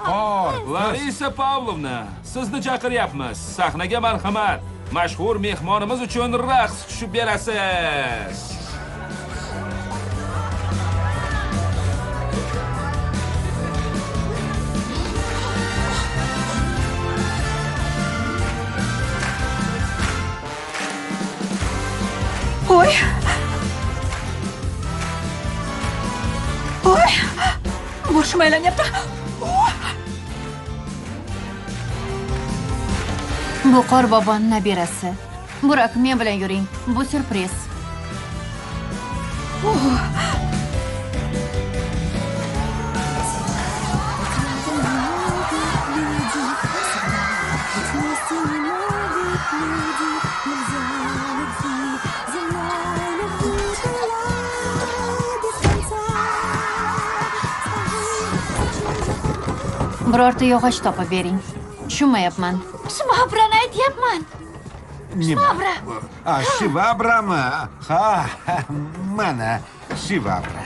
Qor. Larisa Pavlovna, sizni chaqiryapmiz. Sahnaga marhamat. Mashhur mehmonimiz uchun raqs tushib berasiz. Oy. Oy. Boshim aylanyapti. Bu Qor boboning nabirasi. Burak, men bilan yuring. Bu syurpriz. Birorta yog'och topib bering. Tushunmayapman. Shvabrani aytyapman. Shvabra. Shivabrami? Ha, mana Shivabra.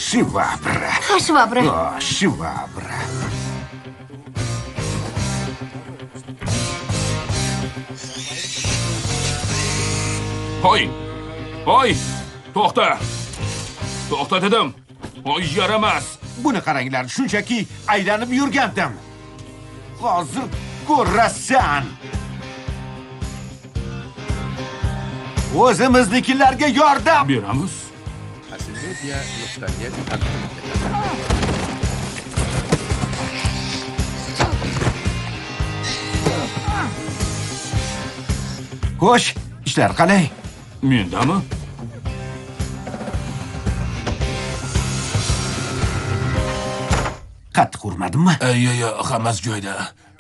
Shivabra. Ha, Shvabra. Shivabra. Hoy! Hoy! To'xta! To'xta dedim. Hoy, yaramas. Buni qaranglar, shunchaki aylanib yurgandim. Hozir ko'rasan. O'zimiznikilarga yordam beramiz. Asilmedia.net taqdim etadi. Xo'sh, ishlar qalay? Mendami? Qattiq urmadimmi? Yo'q, hammasi joyida.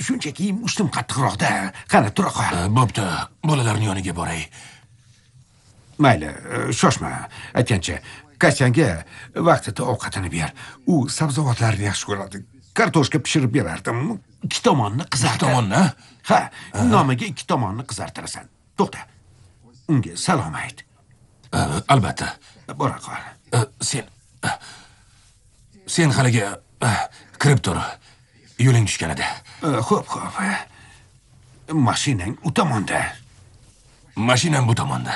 Shunchaki mushtim qattiqroqda. Qani, tura qol. Bo'pti, bolalarning yoniga boray. Mayli, shoshma. Aytgancha, Kasyanga vaqtida ovqatini ber. U sabzavotlarni yaxshi ko'radi. Kartoshka pishirib berardim. Ikki tomonni qizartir. Ikki tomonni? Ha, nomiga ikki tomonni qizartirasan. To'xta. Unga salom ayt. Albatta. Bora qol. Sen haliga kirib tur. Yo'ling tushganida. Xo'p. Mashinang u tomonda. Mashinam bu tomonda.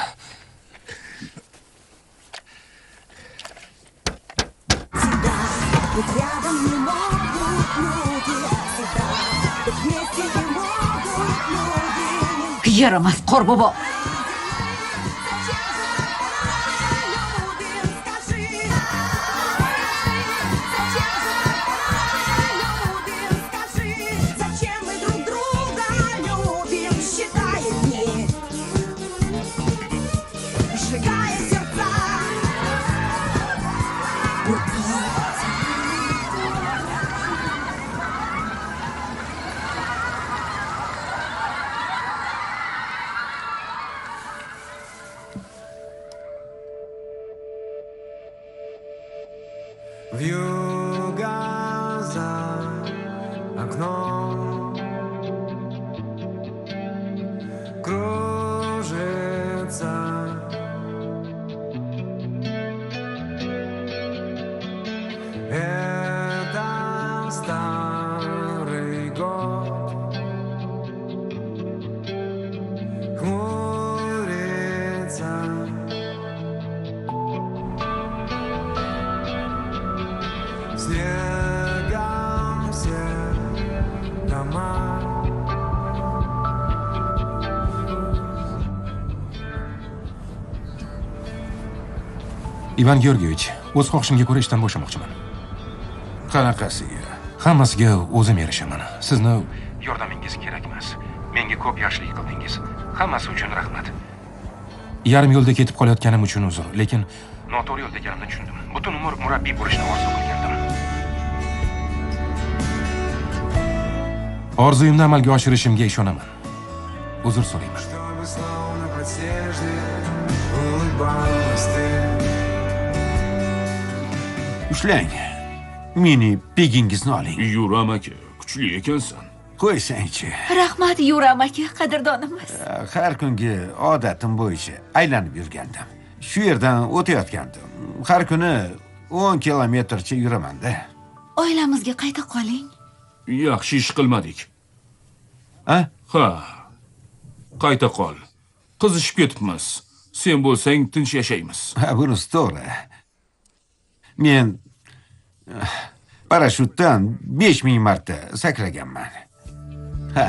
Yaramas qorbobo. Вьюга за окном кружится. Это старый год хмурится. Снегом все дома. Ivan Georgievich, o'z xohishimga ko'ra ishdan bo'shamoqchiman. Qanaqasiga? Hammasiga o'zim erishaman. Sizni yordamingiz kerak emas. Menga ko'p yaxshilik qildingiz. Hammasi uchun rahmat. Yarim yo'lda ketib qolayotganim uchun uzr, lekin noto'g'ri yo'lda ekanimni tushundim. Butun umr murabbiy bo'lishni orzu qilgandim. Orzuyimni amalga oshirishimga ishonaman. Uzr so'rayman. Чтобы словно под снежной улыбалась ты. Ushlang. Meni pegingizni oling. Yuram aka, kuchli ekansan. Qo'ysangchi. Rahmat, Yuram aka, qadrdonimiz. Har kungi odatim bo'yicha aylanib yurgandim. Shu yerdan o'tayotgandim. Har kuni 10 kilometrcha yuraman-da. Oilamizga qayta qoling. Yaxshi ish qilmadik. Ha? Qayta qol. Qizishib ketibmiz. Sen bo'lsang tinch yashaymiz. Ha, bunisi to'g'ri. Men parashyutdan 5000 marta sakraganman. Ha.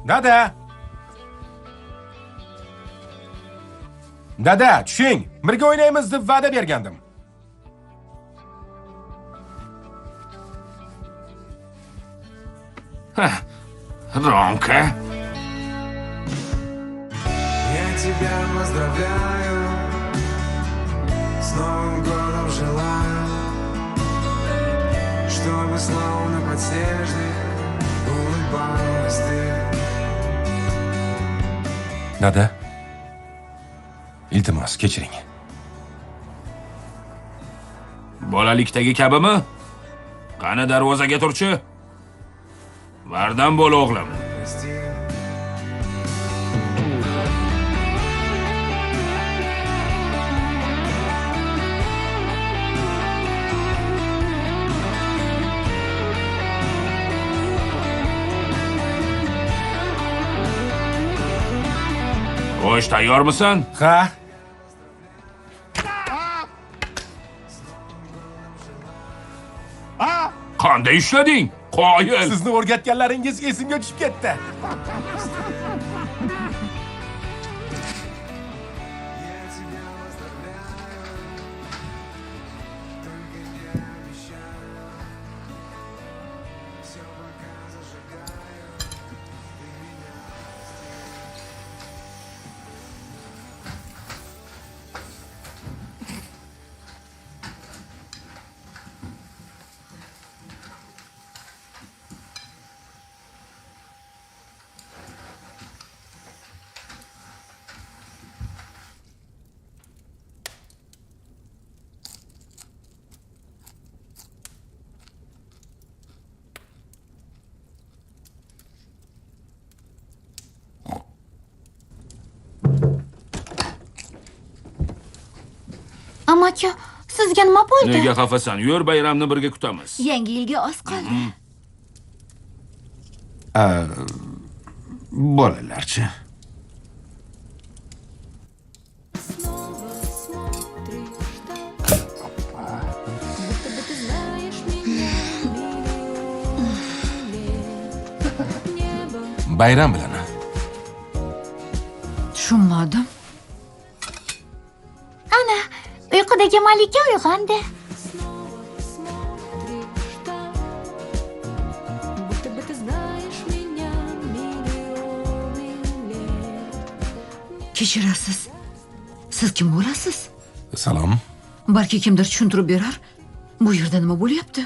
Dada! Dada, tushing. Birga o'ynaymiz deb va'da bergandim. Ромка. Я тебя поздравляю, с Новым годом желаю, чтобы словно подснежник улыбалась ты. Dada, iltimos, kechiring. Bolalikdagi kabimi? Qani darvozaga turchi? Bardam bo'l o'g'lim. Xo'sh, tayyormisan? Ha. Qanday ishlading? Qoyil. Sizni o'rgatganlaringiz esimga tushib ketdi. Amaki, sizga nima bo'ldi? Nega xafasan? Yur, bayramni birga kutamiz. Yangi yilga oz qoldi. Bolalarchi. Bayram bilan. Tushunmadim. Ana, uyqudagi malika uyg'ondi. Kechirasiz. Siz kim bo'lasiz? Salom. Balki kimdir tushuntirib berar. Bu yerda nima bo'lyapti?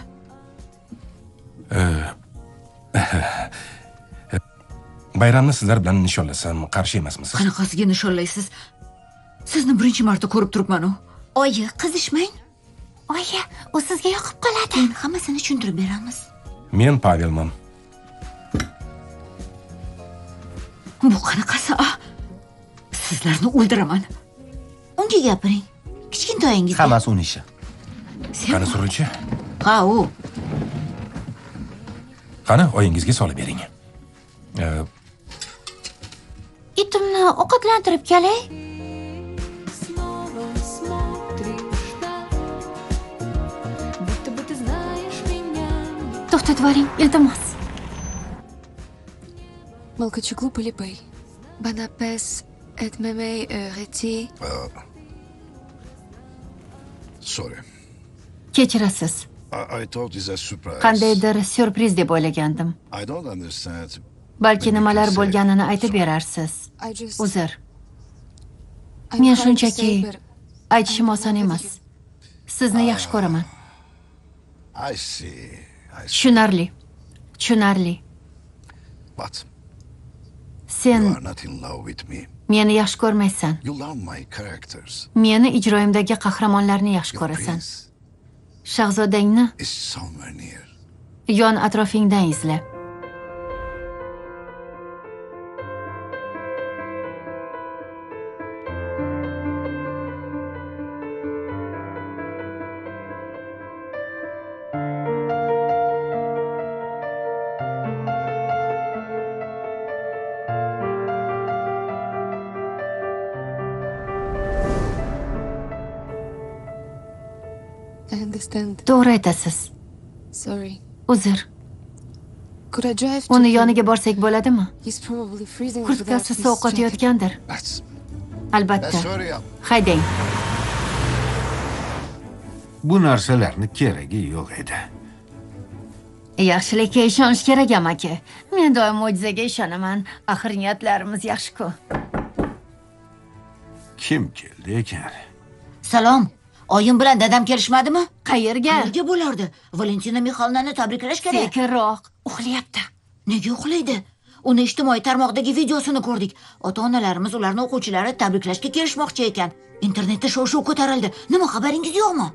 Bayramni sizlar bilan nishonlasam qarshi emasmisiz? Qanaqasiga nishonlaysiz? Sizni birinchi marta ko'rib turibman-ku. Oyi, qizishmang. Oyi, u sizga yoqib qoladi. Keyin hammasini tushuntirib beramiz. Men Pavelman. Bu qanaqasi? Sizlarni o'ldiraman. Unga gapiring. Kichkintoyingiz. Hammasi uning ishi. Qani suruvchi? Ha, u. Qani oyingizga solib bering. Itimni ovqatlantirib kelay. To'xtatib oling, iltimos. Malkaçıklı Poli Bey, bana pes etmemeyi öğretti. Sorry. Kechirasiz. I thought it's a surprise. Qandaydir syurpriz deb o'ylagandim. I don't understand. Balki nimalar bo'lganini aytib berarsiz. Uzr. Men shunchaki aytishim oson emas. Sizni yaxshi ko'raman. I see. Tushunarli. Tushunarli. But Sen you are not in love with me. meni yaxshi ko'rmaysan. You love my characters. Meni ijroimdagi qahramonlarni yaxshi ko'rasan. Shahzodangni It's somewhere near. yon atrofingdan izla. I understand. To'g'ri aytasiz. Sorry. Uzr. Could I drive to Uni him? yoniga borsak bo'ladimi? He's probably freezing to death. Kurtkasi His sovqotayotgandir. Albatta. Haydang. Bu narsalarni keragi yo'q edi. Yaxshilikka ishonish kerak, amaki. Men doim mo'jizaga ishonaman. Axir niyatlarimiz yaxshi-ku. Kim keldi ekan? Salom. Oyim bilan dadam kelishmadimi? Qayerga? Nega bo'lardi? Valentina Mixaylovnani tabriklash kerak. Sekinroq. Uxlayapti. Nega uxlaydi? Uni ijtimoiy tarmoqdagi videosini ko'rdik. Ota-onalarimiz ularni o'quvchilari tabriklashga kelishmoqchi ekan. Internetda shov-shuv ko'tarildi. Nima xabaringiz yo'qmi?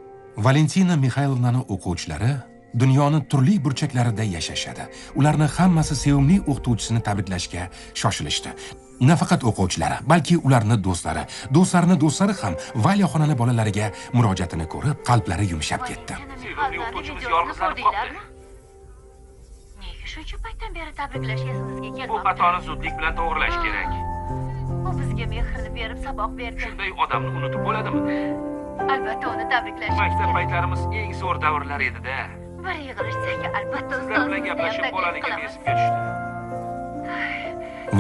Valentina Mixaylovnaning o'quvchilari dunyoni turli burchaklarida yashashadi. Ularni hammasi sevimli o'qituvchisini tabriklashga shoshilishdi. Nafaqat o'quvchilari, balki ularning do'stlari, do'stlarining do'stlari ham Valyaxonani bolalariga murojaatini ko'rib, qalblari yumshab ketdi. Sevimli o'qituvchimiz yolg'izlanib qoldi. Nega shuncha paytdan beri tabriklash esimizga kelmadi? Bu xatoni zudlik bilan to'g'rilash kerak. U bizga mehrini berib saboq berdi. Shunday odamni unutib bo'ladimi? Albatta uni tabriklash. Maktab paytlarimiz eng zo'r davrlar edi-da. Bir yig'ilishsak, albatta Sizlar bilan gaplashib bolaliga esimga tushdi.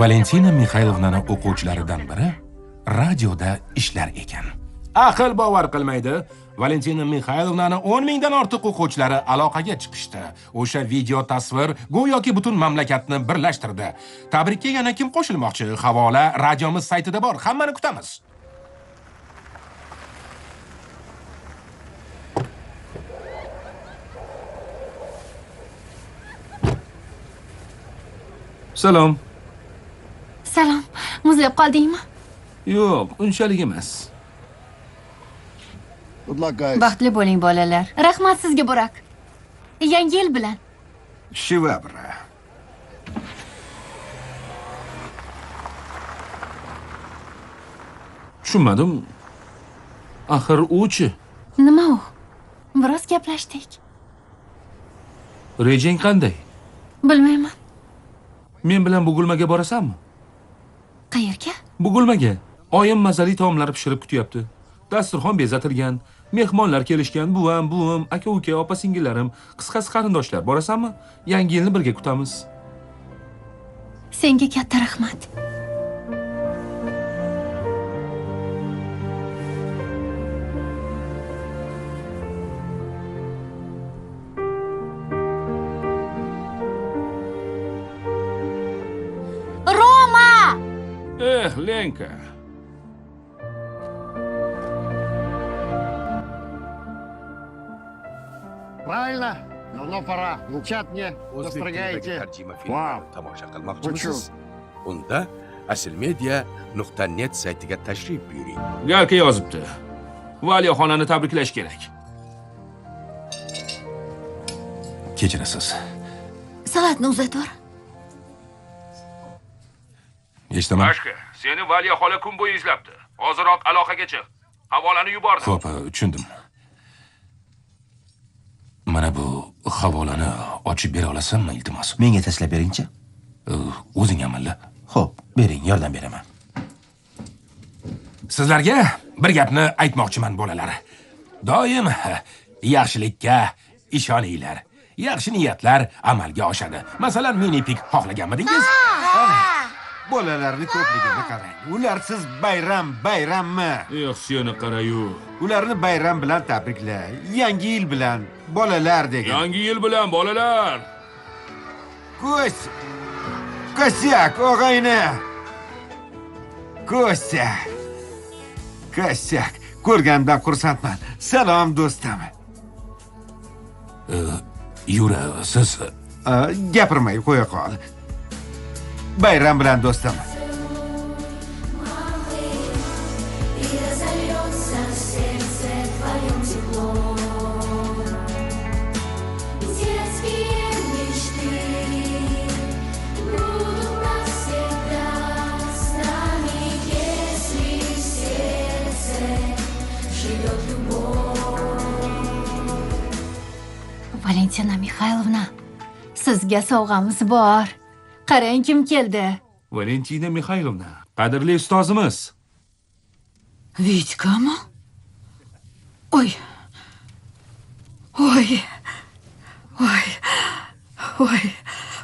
Valentina Mixaylovnaning o'quvchilaridan biri radioda ishlar ekan. Aql bovar qilmaydi. Valentina Mixaylovnaning 10 mingdan ortiq o'quvchilari aloqaga chiqishdi. O'sha video tasvir go'yoki butun mamlakatni birlashtirdi. Tabrikka yana kim qo'shilmoqchi? Havola radiomiz saytida bor. Hammani kutamiz. Salom. Salom. Muzlab qoldingmi? Yo'q, unchalik emas. Baxtli bo'ling bolalar. Rahmat sizga, Burak. Yangi yil bilan. Shivabra. Tushunmadim. Axir u-chi? Nima u? Biroz gaplashdik. Rejang qanday? Bilmayman. Men bilan Bugulmaga borasanmi? Qayerga? Bugulmaga. Oyim mazali taomlar pishirib kutyapti. Dasturxon bezatilgan, mehmonlar kelishgan, buvim, aka-uka, opa-singillarim, qisqasi qarindoshlar. Borasanmi? Yangi yilni birga kutamiz. Senga katta rahmat. Lenka. Правильно? Давно пора. Молчат мне, настрогайте. Вау. Tomosha qilmoqchimisiz? Unda aslmedia.net saytiga tashrif buyuring. Galka yozibdi. Valyaxonani tabriklash kerak. Kechirasiz. Salatni uzatver. Eshitaman. Boshqa, seni Valyaxona kun bo'yi izlabdi. Hoziroq aloqaga chiq. Havolani yubordim. Xo'p, tushundim. Mana bu havolani ochib bera olasanmi, iltimos? Menga tashlab beringchi. O'zing amalla. Xo'p, bering, yordam beraman. Sizlarga bir gapni aytmoqchiman, bolalar. Doim yaxshilikka ishoninglar. Yaxshi niyatlar amalga oshadi. Masalan, minipik xohlaganmidingiz? Bolalarni ko'pligini qarang. Ularsiz bayrammi? Yaxshini qara-yu. Ularni bayram bilan tabrikla. Yangi yil bilan bolalar degan. Yangi yil bilan bolalar. Kosyak, og'ayni. Kosyak. Ko'rgandan xursandman. Salom do'stim. Yura, siz gapirmay qo'ya qol. Bayram bilan do'stim. Valentina Mixaylovna, sizga sovg'amiz bor. Qarang kim keldi. Valentina Mixaylovna, qadrli ustozimiz. Vitkami? Oy.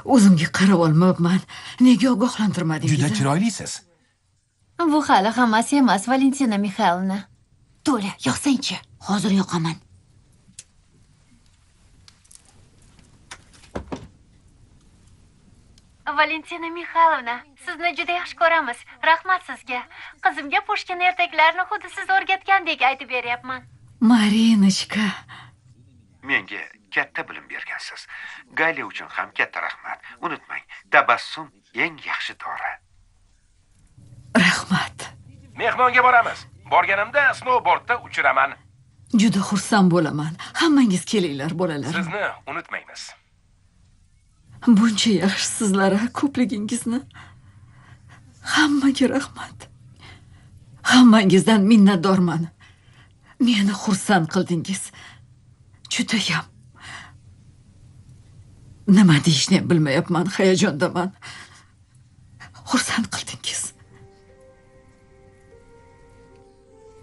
O'zimga qarab olmabman. Nega ogohlantirmadingiz? Juda chiroylisiz. Bu hali hammasi emas, Valentina Mixaylovna. To'la, yoqsang-chi. Hozir yoqaman. Valentina Mixaylovna, sizni juda yaxshi ko'ramiz. Rahmat sizga. Qizimga Pushkin ertaklarini xuddi siz o'rgatgandek aytib beryapman. Marinochka. Menga katta bilim bergansiz. Gayli uchun ham katta rahmat. Unutmang, tabassum eng yaxshi dori. Rahmat. Mehmonga boramiz. Borganimda snowboardda uchiraman. Juda xursand bo'laman. Hammangiz kelinglar, bolalar. Sizni unutmaymiz. Buncha yaxshisizlar, ko'pligingizni. Hammaga rahmat. Hammangizdan minnatdorman. Meni xursand qildingiz. Judayam. Nima deyishni bilmayapman, hayajondaman. Xursand qildingiz.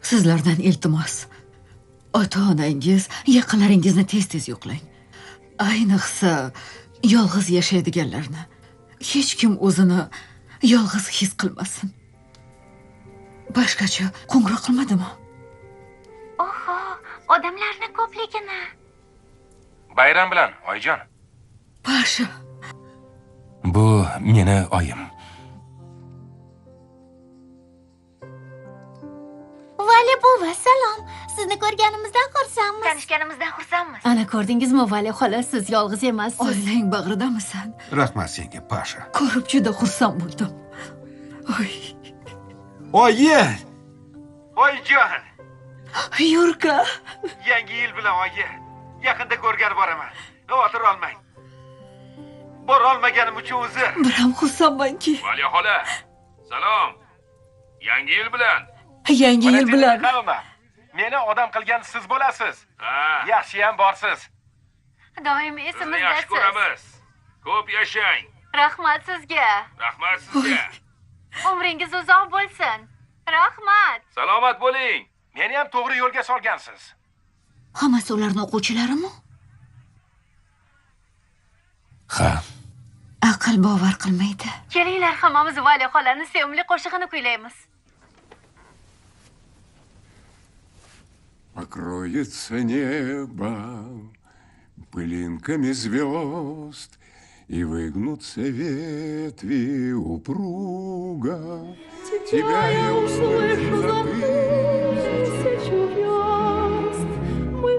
Sizlardan iltimos. Ota-onangiz, yaqinlaringizni tez-tez yo'qlang. Ayniqsa yolg'iz yashaydiganlarni. Hech kim o'zini yolg'iz his qilmasin. Boshqacha qo'ng'iroq qilmadimi? Oho, odamlarni ko'pligini. Bayram bilan, oyijon. Pasha. Bu meni oyim. Vali buva, salom. Sizni ko'rganimizdan xursandmiz. Tanishganimizdan xursandmiz. Ana ko'rdingizmi, Vali xola, siz yolg'iz emassiz. Oilang bag'ridamisan? Rahmat senga, Pasha. Ko'rib juda xursand bo'ldim. Oy. Oyi! Oyijon! Yurka. Yangi yil bilan oyi. Yaqinda ko'rgani boraman. Xavotir olmang. Bora olmaganim uchun uzr. Bir ham xursandmanki. Vali xola, salom. Yangi yil bilan. Yangi yil bilan. Meni odam qilgan siz bo'lasiz. Ha. Yaxshi ham borsiz. Doim Sizni esimizdasiz. yaxshi ko'ramiz. Ko'p yashang. Rahmat sizga. Rahmat sizga. Umringiz uzoq bo'lsin. Rahmat. Salomat bo'ling. Meni ham to'g'ri yo'lga solgansiz. Hammasi ularning o'quvchilarimi? Ha. Aql bovar qilmaydi. Kelinglar, hammamiz Vali xolani sevimli qo'shig'ini kuylaymiz. Покроется небо пылинками звезд, и выгнутся ветви упруга. Тебя я услышу за тысячу верст. Мой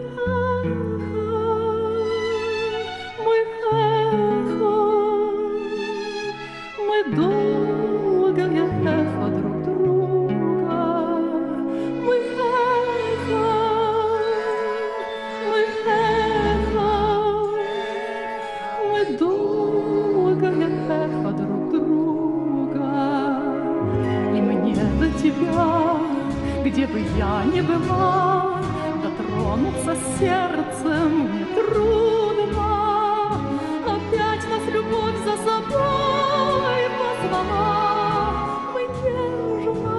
эхо, мы долгое эхо друг друга. Мой эхо, мы долгое эхо друг друга. И мне до тебя, где бы я ни была, дотронуться сердцем нетрудно. Опять нас любовь за собой позвала. Мы нежность,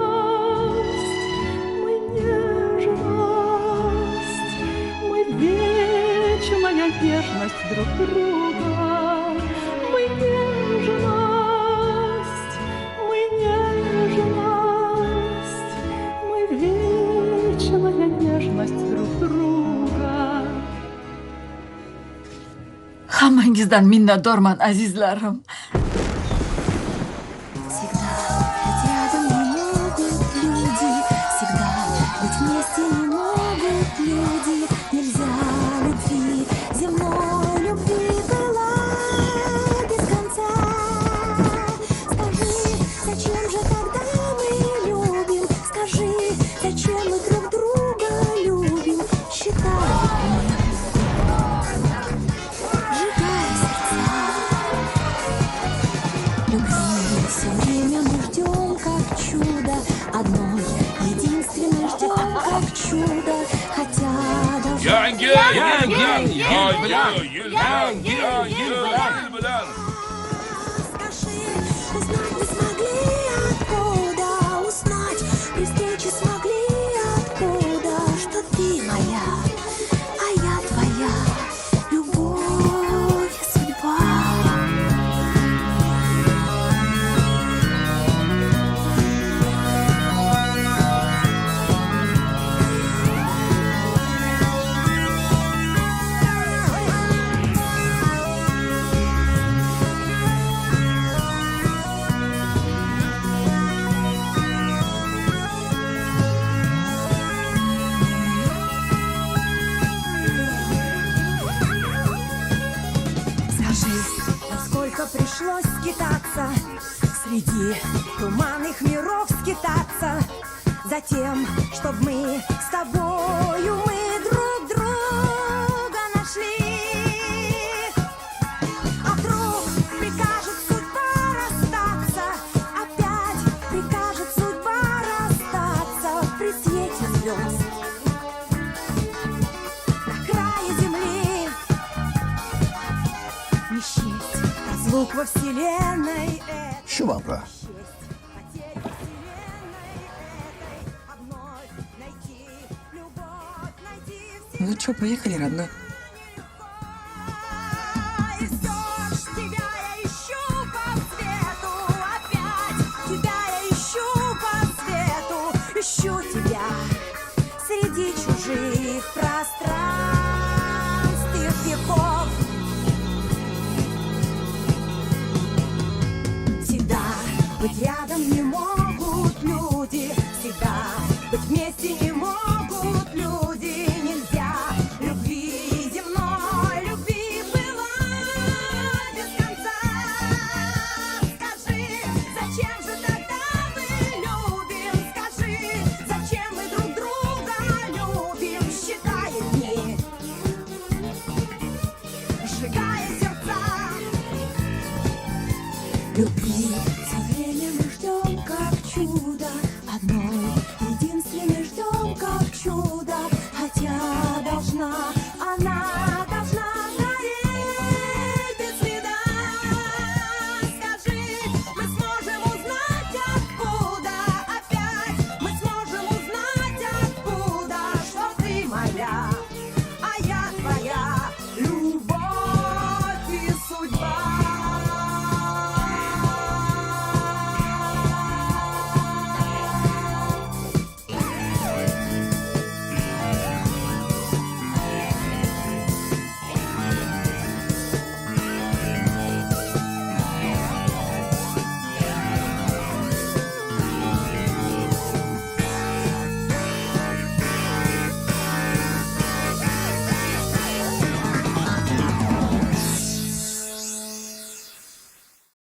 мы вечная нежность друг друга. Мы нежность, мы вечная нежность друг друга. Hammangizdan minnatdorman, azizlarim. Всегда быть рядом не могут люди, всегда быть вместе не могут люди. Нельзя любви, земной любви была без конца. Скажи, зачем же тогда мы любим? Скажи, зачем мы друг друга любим? Считай мир, сжигая сердца. Любви все время мы ждем, как чудо. Одной единственной ждем, как чудо. Хотя даже... Yangi yil bilan. Скажи, узнать не смогли, откуда узнать? При встрече смогли, откуда? Что ты моя, а я твоя. Любовь и судьба. Среди туманных миров скитаться, затем, чтоб мы с тобою друг друга нашли. А вдруг прикажет судьба расстаться, опять прикажет судьба расстаться при свете звезд на крае земли. Не счесть разлук во вселенной. Шумапра. Ну чё, поехали, родной. Ищу тебя среди чужих пространств и веков. Всегда быть рядом не могут люди, всегда быть вместе не могут люди. Нельзя любви земной, любви была без конца. Скажи, зачем же тогда мы любим? Скажи, зачем мы друг друга любим? Считая дни, сжигая сердца. Любви все время мы ждем как чудо, одной единственной ждем как чудо, хотя должна